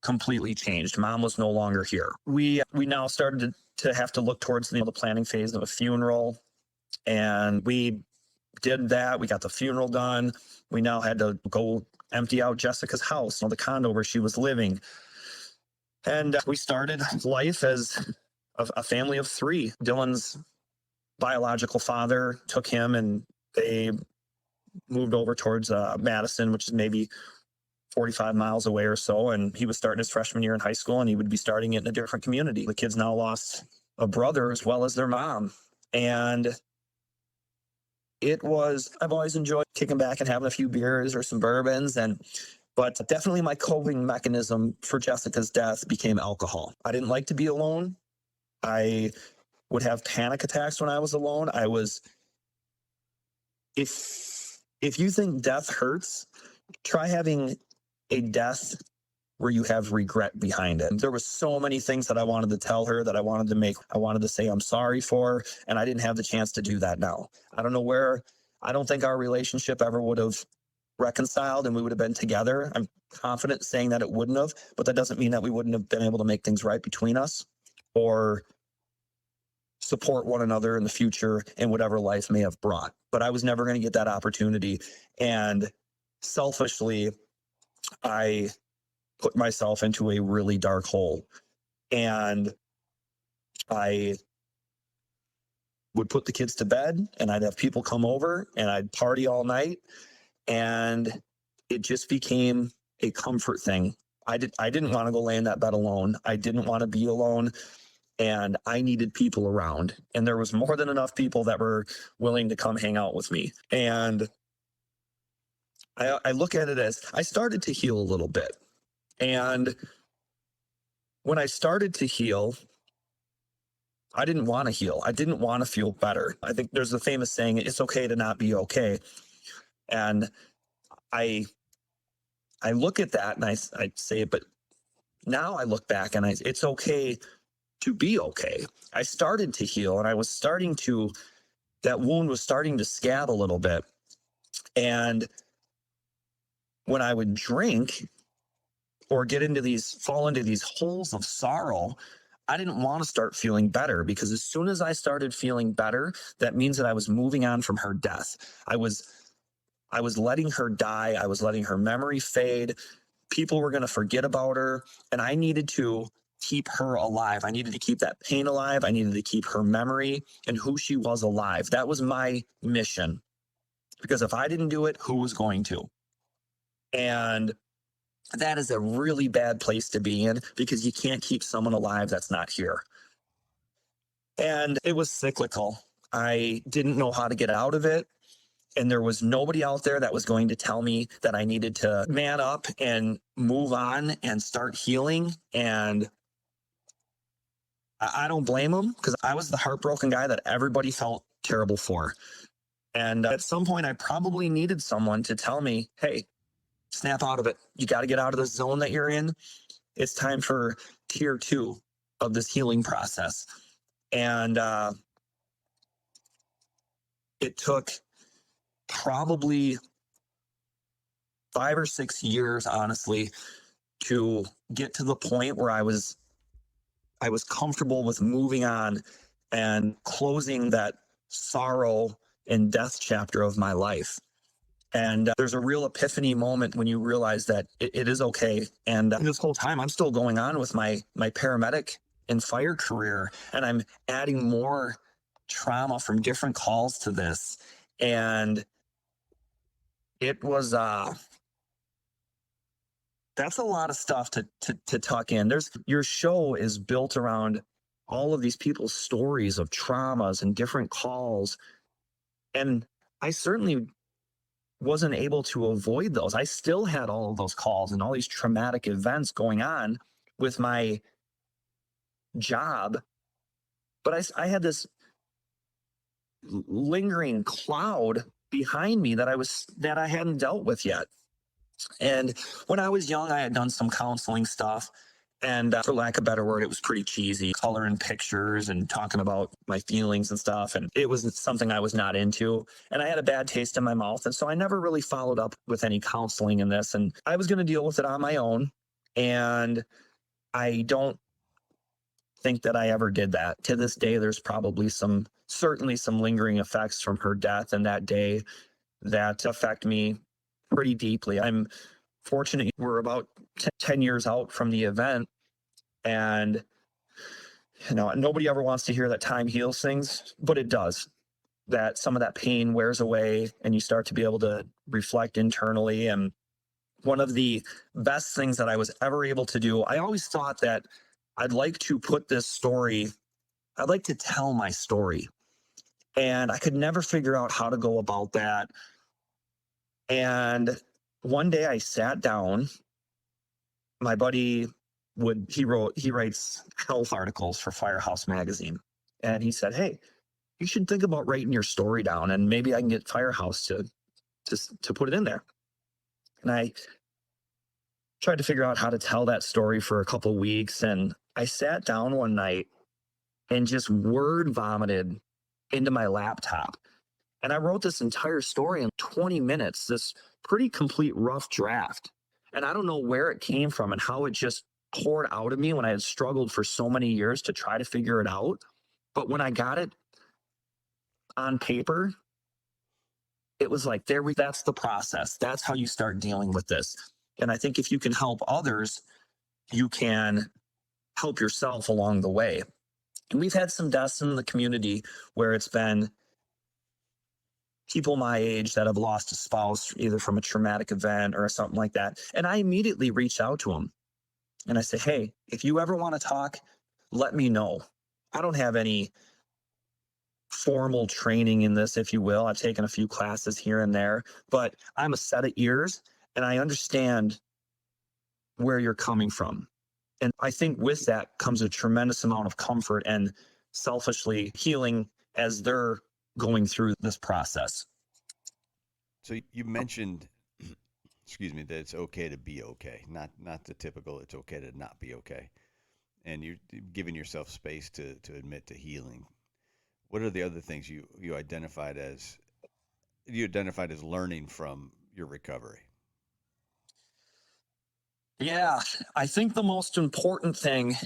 completely changed. Mom was no longer here. We now started to have to look towards the planning phase of a funeral, and we did that. We got the funeral done. We now had to go empty out Jessica's house, the condo where she was living, and we started life as a family of three. Dylan's biological father took him, and they moved over towards Madison, which is maybe 45 miles away or so. And he was starting his freshman year in high school, and he would be starting it in a different community. The kids now lost a brother as well as their mom. And I've always enjoyed kicking back and having a few beers or some bourbons. But definitely my coping mechanism for Jessica's death became alcohol. I didn't like to be alone. I would have panic attacks when I was alone. If you think death hurts, try having a death where you have regret behind it. There was so many things that I wanted to tell her, that I wanted to say I'm sorry for, and I didn't have the chance to do that now. I don't know where, I don't think our relationship ever would have reconciled and we would have been together. I'm confident saying that it wouldn't have, but that doesn't mean that we wouldn't have been able to make things right between us or support one another in the future in whatever life may have brought. But I was never going to get that opportunity. And selfishly, I put myself into a really dark hole. And I would put the kids to bed and I'd have people come over and I'd party all night. And it just became a comfort thing. I didn't want to go lay in that bed alone. I didn't want to be alone. And I needed people around. And there was more than enough people that were willing to come hang out with me. And I look at it as I started to heal a little bit. And when I started to heal, I didn't want to heal. I didn't want to feel better. I think there's a famous saying, it's okay to not be okay. And I look at that and I say, but now I look back and it's okay to be okay. I started to heal and that wound was starting to scab a little bit. And when I would drink or fall into these holes of sorrow, I didn't want to start feeling better, because as soon as I started feeling better, that means that I was moving on from her death. I was letting her die. I was letting her memory fade. People were going to forget about her, and I needed to keep her alive. I needed to keep that pain alive. I needed to keep her memory and who she was alive. That was my mission, because if I didn't do it, who was going to? And that is a really bad place to be in, because you can't keep someone alive that's not here. And it was cyclical. I didn't know how to get out of it. And there was nobody out there that was going to tell me that I needed to man up and move on and start healing. And I don't blame them, because I was the heartbroken guy that everybody felt terrible for. And at some point, I probably needed someone to tell me, hey, snap out of it. You got to get out of the zone that you're in. It's time for tier 2 of this healing process. And it took probably 5 or 6 years, honestly, to get to the point where I was comfortable with moving on and closing that sorrow and death chapter of my life. And there's a real epiphany moment when you realize that it is okay. And this whole time, I'm still going on with my paramedic and fire career, and I'm adding more trauma from different calls to this. And it was that's a lot of stuff to tuck in. Your show is built around all of these people's stories of traumas and different calls, and I certainly wasn't able to avoid those. I still had all of those calls and all these traumatic events going on with my job, but I had this lingering cloud behind me that I hadn't dealt with yet. And when I was young, I had done some counseling stuff. And for lack of a better word, it was pretty cheesy, coloring pictures and talking about my feelings and stuff. And it was something I was not into. And I had a bad taste in my mouth. And so I never really followed up with any counseling in this. And I was going to deal with it on my own. And I don't think that I ever did that. To this day, there's probably certainly some lingering effects from her death and that day that affect me pretty deeply. I'm fortunate we're about 10 years out from the event, and nobody ever wants to hear that time heals things, but it does. That some of that pain wears away and you start to be able to reflect internally. And one of the best things that I was ever able to do, I always thought that I'd like to tell my story, and I could never figure out how to go about that. And one day I sat down. My buddy he writes health articles for Firehouse magazine. And he said, "Hey, you should think about writing your story down, and maybe I can get Firehouse to put it in there." And I tried to figure out how to tell that story for a couple weeks, and I sat down one night and just word vomited into my laptop. And I wrote this entire story in 20 minutes, this pretty complete rough draft. And I don't know where it came from and how it just poured out of me when I had struggled for so many years to try to figure it out. But when I got it on paper, it was like, that's the process. That's how you start dealing with this. And I think if you can help others, you can help yourself along the way. And we've had some deaths in the community where it's been people my age that have lost a spouse, either from a traumatic event or something like that. And I immediately reach out to them and I say, "Hey, if you ever want to talk, let me know." I don't have any formal training in this, if you will. I've taken a few classes here and there, but I'm a set of ears and I understand where you're coming from. And I think with that comes a tremendous amount of comfort and selfishly healing as they're going through this process. So you mentioned, excuse me, that it's okay to be okay, not the typical it's okay to not be okay, and you're giving yourself space to admit to healing. What are the other things you identified as learning from your recovery? Yeah, I think the most important thing,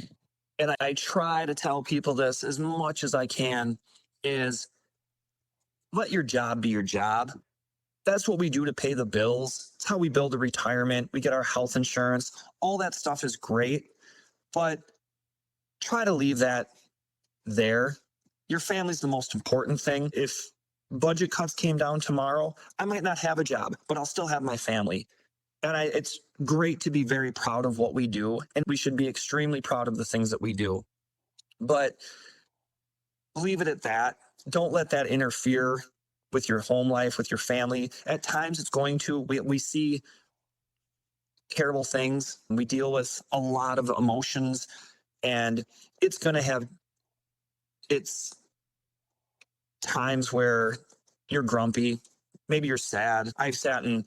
and I try to tell people this as much as I can, is let your job be your job. That's what we do to pay the bills. It's how we build a retirement. We get our health insurance. All that stuff is great, but try to leave that there. Your family's the most important thing. If budget cuts came down tomorrow, I might not have a job, but I'll still have my family. And it's great to be very proud of what we do, and we should be extremely proud of the things that we do. But leave it at that. Don't let that interfere with your home life, with your family. At times, it's going to. We see terrible things. We deal with a lot of emotions, and it's going to have its times where you're grumpy. Maybe you're sad. I've sat and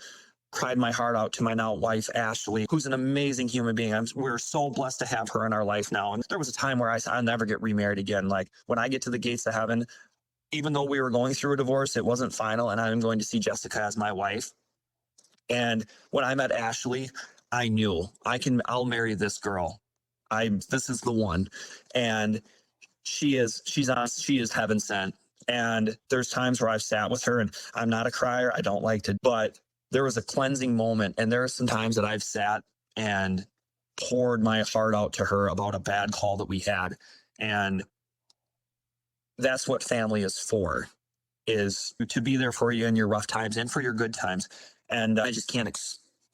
cried my heart out to my now wife, Ashley, who's an amazing human being. We're so blessed to have her in our life now. And there was a time where I said, I'll never get remarried again. Like when I get to the gates of heaven, even though we were going through a divorce, it wasn't final. And I'm going to see Jessica as my wife. And when I met Ashley, I knew I'll marry this girl. This is the one. And she is heaven sent. And there's times where I've sat with her and I'm not a crier. I don't like to, but there was a cleansing moment. And there are some times that I've sat and poured my heart out to her about a bad call that we had. And that's what family is for, is to be there for you in your rough times and for your good times. And I just can't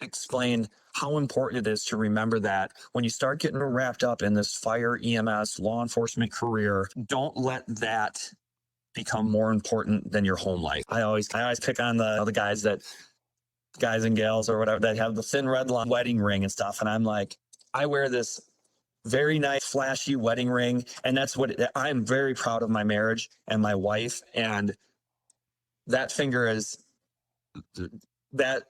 explain how important it is to remember that when you start getting wrapped up in this fire, EMS, law enforcement career, don't let that become more important than your home life. I always pick on the guys and gals or whatever that have the thin red line wedding ring and stuff. And I'm like, I wear this very nice, flashy wedding ring. And that's I'm very proud of my marriage and my wife. And that finger is that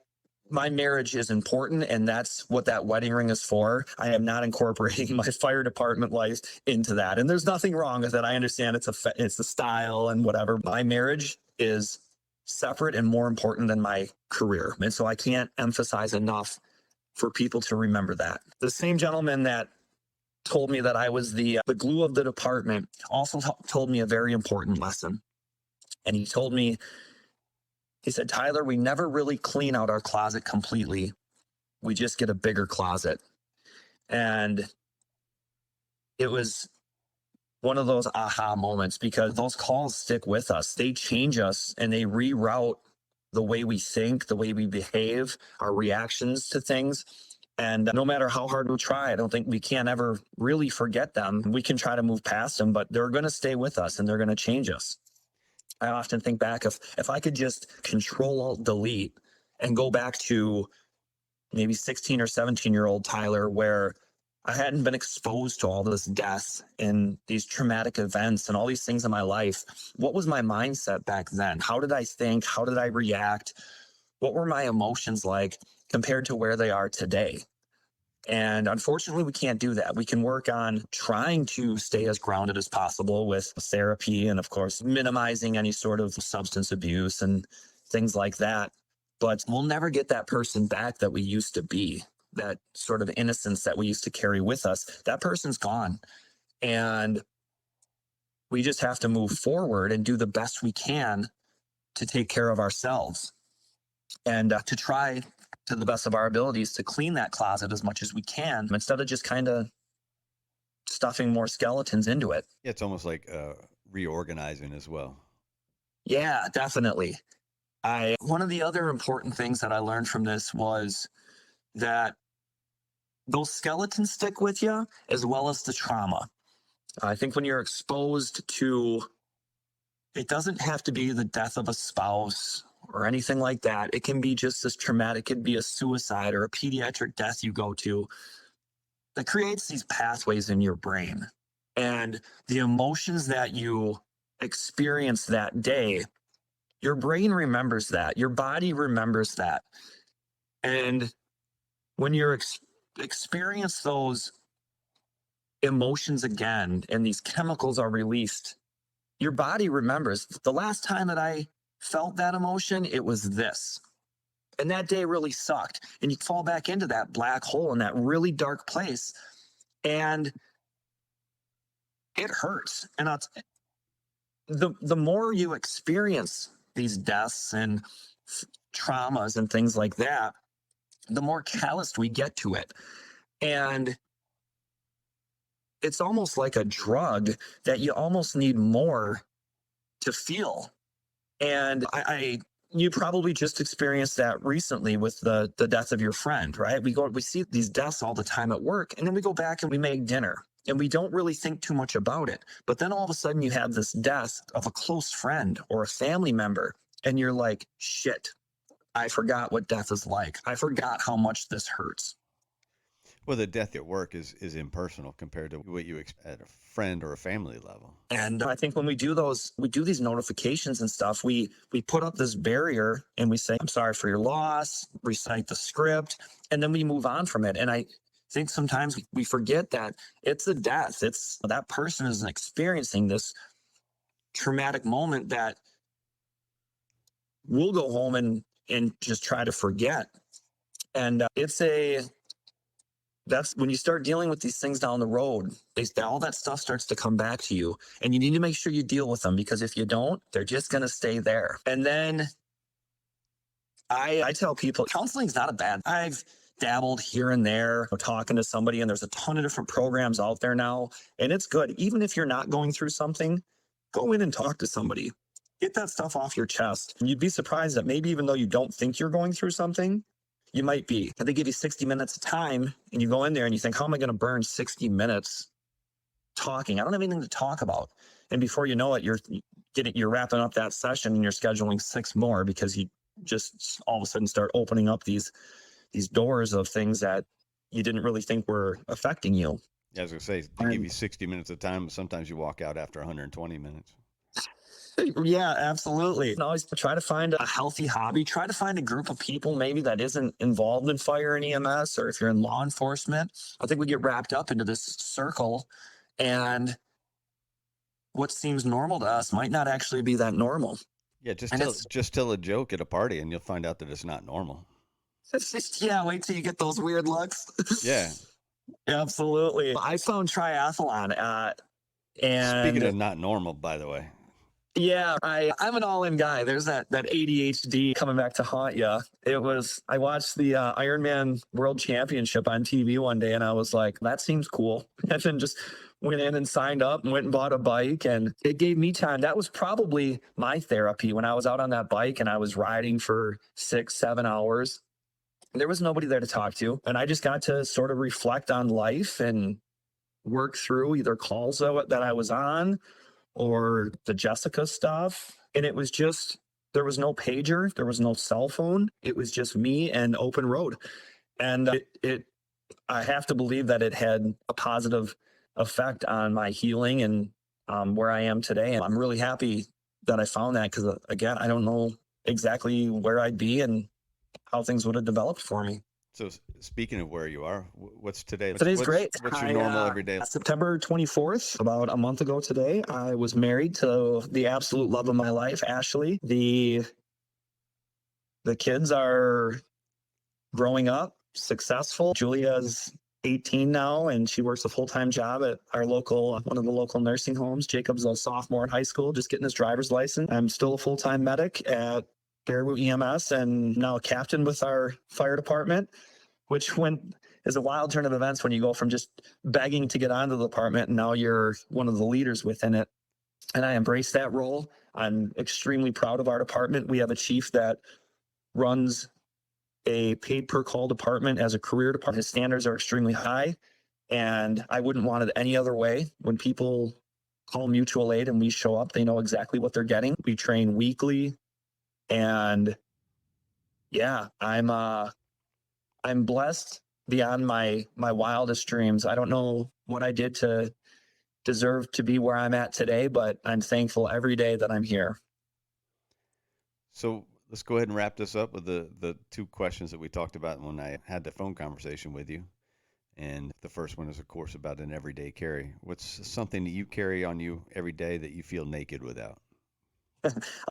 my marriage is important. And that's what that wedding ring is for. I am not incorporating my fire department life into that. And there's nothing wrong with it. I understand it's the style and whatever. My marriage is separate and more important than my career. And so I can't emphasize enough for people to remember that. The same gentleman that told me that I was the glue of the department also told me a very important lesson. And he said, "Tyler, we never really clean out our closet completely. We just get a bigger closet." And it was one of those aha moments, because those calls stick with us. They change us and they reroute the way we think, the way we behave, our reactions to things. And no matter how hard we try, I don't think we can ever really forget them. We can try to move past them, but they're going to stay with us and they're going to change us. I often think back, if I could just Control Alt Delete and go back to maybe 16 or 17-year-old Tyler, where I hadn't been exposed to all this death and these traumatic events and all these things in my life. What was my mindset back then? How did I think? How did I react? What were my emotions like compared to where they are today? And unfortunately, we can't do that. We can work on trying to stay as grounded as possible with therapy and, of course, minimizing any sort of substance abuse and things like that. But we'll never get that person back that we used to be, that sort of innocence that we used to carry with us. That person's gone. And we just have to move forward and do the best we can to take care of ourselves and to try to the best of our abilities to clean that closet as much as we can instead of just kind of stuffing more skeletons into it. Yeah, it's almost like reorganizing as well. Yeah, definitely. I One of the other important things that I learned from this was that those skeletons stick with you as well as the trauma. I think when you're exposed to, it doesn't have to be the death of a spouse or anything like that. It can be just as traumatic. It could be a suicide or a pediatric death you go to that creates these pathways in your brain. And the emotions that you experience that day, your brain remembers that, your body remembers that. And when you're experience those emotions again and these chemicals are released, your body remembers the last time that I felt that emotion, it was this. And that day really sucked. And you fall back into that black hole in that really dark place. And it hurts. And the more you experience these deaths and traumas and things like that, the more calloused we get to it. And it's almost like a drug that you almost need more to feel. And you probably just experienced that recently with the death of your friend, right? We see these deaths all the time at work, and then we go back and we make dinner and we don't really think too much about it. But then all of a sudden you have this death of a close friend or a family member, and you're like, shit, I forgot what death is like. I forgot how much this hurts. Well, the death at work is impersonal compared to what you expect at a friend or a family level. And I think when we do these notifications and stuff, we put up this barrier and we say, I'm sorry for your loss, recite the script, and then we move on from it. And I think sometimes we forget that it's a death. It's that person is experiencing this traumatic moment that we'll go home and just try to forget. And that's when you start dealing with these things down the road, all that stuff starts to come back to you, and you need to make sure you deal with them, because if you don't, they're just going to stay there. And then I tell people counseling's not a bad. I've dabbled here and there talking to somebody, and there's a ton of different programs out there now, and it's good. Even if you're not going through something, go in and talk to somebody. Get that stuff off your chest. And you'd be surprised that maybe even though you don't think you're going through something, you might be. They give you 60 minutes of time, and you go in there and you think, how am I going to burn 60 minutes talking? I don't have anything to talk about. And before you know it, you're wrapping up that session and you're scheduling 6 more, because you just all of a sudden start opening up these doors of things that you didn't really think were affecting you. Yeah, I was gonna say they give you 60 minutes of time. Sometimes you walk out after 120 minutes. Yeah, absolutely. And always try to find a healthy hobby. Try to find a group of people maybe that isn't involved in fire and EMS, or if you're in law enforcement. I think we get wrapped up into this circle, and what seems normal to us might not actually be that normal. Yeah, just And tell a joke at a party, and you'll find out that it's not normal. it's just, yeah, wait till you get those weird looks. Yeah. Absolutely. I found triathlon Speaking and of not normal, by the way. yeah, I'm an all-in guy. There's that ADHD coming back to haunt you. I watched the Ironman World Championship on TV one day, and I was like, that seems cool. And then just went in and signed up and went and bought a bike, and it gave me time. That was probably my therapy when I was out on that bike and I was riding for 6-7 hours. There was nobody there to talk to, and I just got to sort of reflect on life and work through either calls that I was on or the Jessica stuff. And it was just, there was no pager, there was no cell phone. It was just me and open road. And it I have to believe that it had a positive effect on my healing and where I am today. And I'm really happy that I found that because, again, I don't know exactly where I'd be and how things would have developed for me. So speaking of where you are, what's today? Today's great. What's your normal everyday? September 24th, about a month ago today, I was married to the absolute love of my life, Ashley. The kids are growing up, successful. Julia's 18 now, and she works a full-time job at one of the local nursing homes. Jacob's a sophomore in high school, just getting his driver's license. I'm still a full-time medic at Caribou EMS and now a captain with our fire department, which is a wild turn of events when you go from just begging to get onto the department and now you're one of the leaders within it. And I embrace that role. I'm extremely proud of our department. We have a chief that runs a paid per call department as a career department. His standards are extremely high, and I wouldn't want it any other way. When people call mutual aid and we show up, they know exactly what they're getting. We train weekly, and yeah, I'm blessed beyond my wildest dreams. I don't know what I did to deserve to be where I'm at today, but I'm thankful every day that I'm here. So let's go ahead and wrap this up with the two questions that we talked about when I had the phone conversation with you. And the first one is, of course, about an everyday carry. What's something that you carry on you every day that you feel naked without?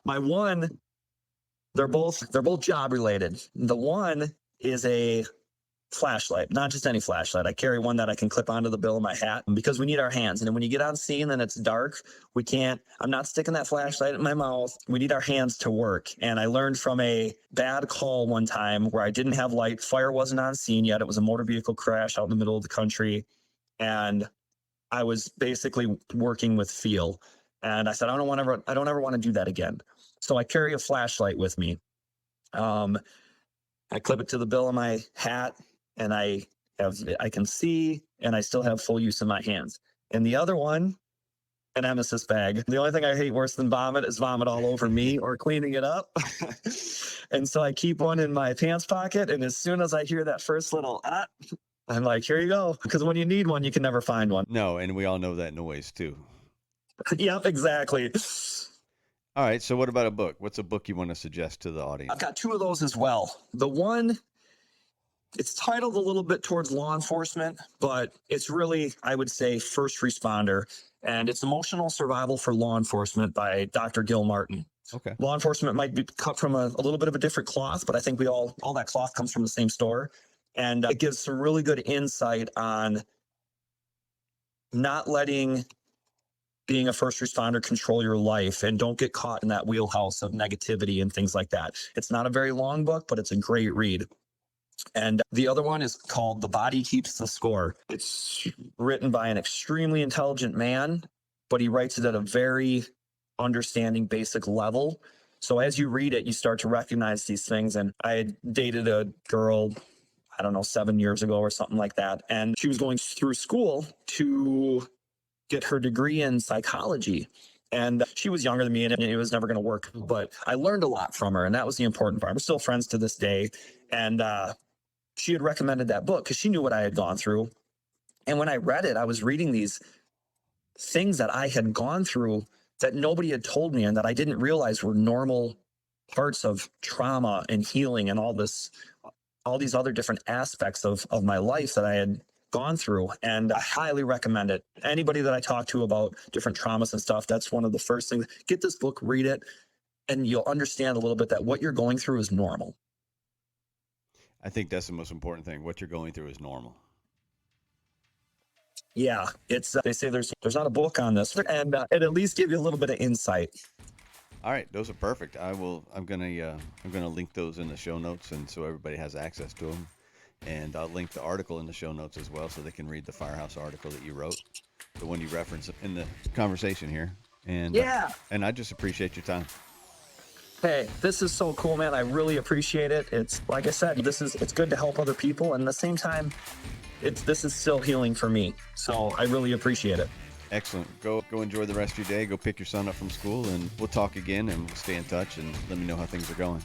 My one, they're both job related. The one is a flashlight, not just any flashlight. I carry one that I can clip onto the bill of my hat because we need our hands. And then when you get on scene and it's dark, I'm not sticking that flashlight in my mouth. We need our hands to work. And I learned from a bad call one time where I didn't have light. Fire wasn't on scene yet. It was a motor vehicle crash out in the middle of the country. And I was basically working with feel. And I said, I don't ever want to do that again. So I carry a flashlight with me. I clip it to the bill of my hat, and I can see, and I still have full use of my hands. And the other one, an emesis bag. The only thing I hate worse than vomit is vomit all over me or cleaning it up. And so I keep one in my pants pocket, and as soon as I hear that first little I'm like, here you go. Because when you need one, you can never find one. No, and we all know that noise too. Yep, exactly. All right, so what about a book? What's a book you want to suggest to the audience? I've got two of those as well. The one, it's titled a little bit towards law enforcement, but it's really, I would say, first responder. And it's Emotional Survival for Law Enforcement by Dr. Gil Martin. Okay. Law enforcement might be cut from a little bit of a different cloth, but I think all that cloth comes from the same store. And it gives some really good insight on not letting being a first responder control your life, and don't get caught in that wheelhouse of negativity and things like that. It's not a very long book, but it's a great read. And the other one is called The Body Keeps the Score. It's written by an extremely intelligent man, but he writes it at a very understanding, basic level. So as you read it, you start to recognize these things. And I had dated a girl, I don't know, 7 years ago or something like that. And she was going through school to get her degree in psychology. And she was younger than me, and it was never going to work. But I learned a lot from her, and that was the important part. We're still friends to this day. And she had recommended that book because she knew what I had gone through. And when I read it, I was reading these things that I had gone through that nobody had told me and that I didn't realize were normal parts of trauma and healing and all these other different aspects of my life that I had gone through. And I highly recommend it. Anybody that I talk to about different traumas and stuff, that's one of the first things. Get this book, read it, and you'll understand a little bit that what you're going through is normal. I think that's the most important thing. What you're going through is normal. Yeah, it's they say there's not a book on this, and it at least give you a little bit of insight. All right, those are perfect. I'm gonna link those in the show notes, and so everybody has access to them. And I'll link the article in the show notes as well, so they can read the Firehouse article that you wrote, the one you referenced in the conversation here. And yeah, and I just appreciate your time. Hey, this is so cool, man. I really appreciate it. It's like I said, it's good to help other people, and at the same time, this is still healing for me. So I really appreciate it. Excellent. Go enjoy the rest of your day. Go pick your son up from school, and we'll talk again, and we'll stay in touch, and let me know how things are going.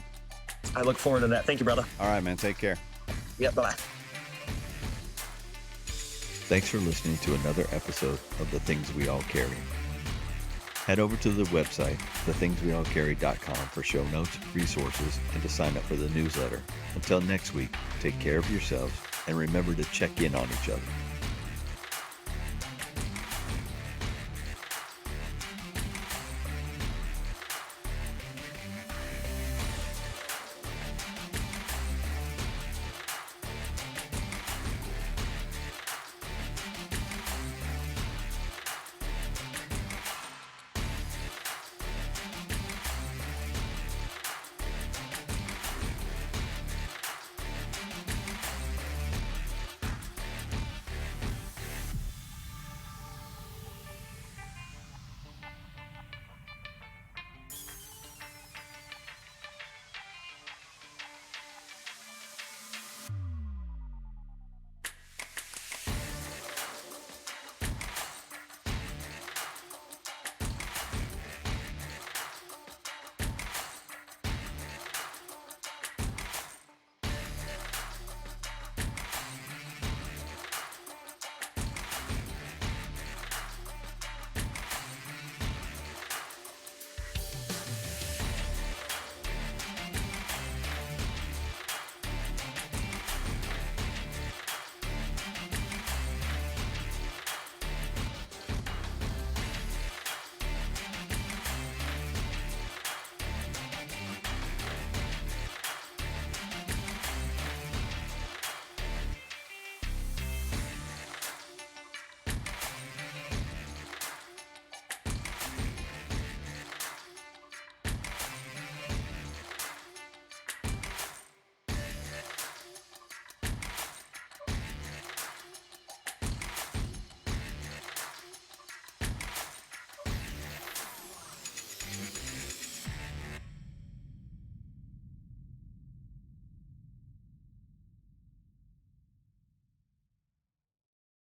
I look forward to that. Thank you, brother. All right, man. Take care. Yeah, bye. Thanks for listening to another episode of The Things We All Carry. Head over to the website, thethingsweallcarry.com, for show notes, resources, and to sign up for the newsletter. Until next week, take care of yourselves and remember to check in on each other.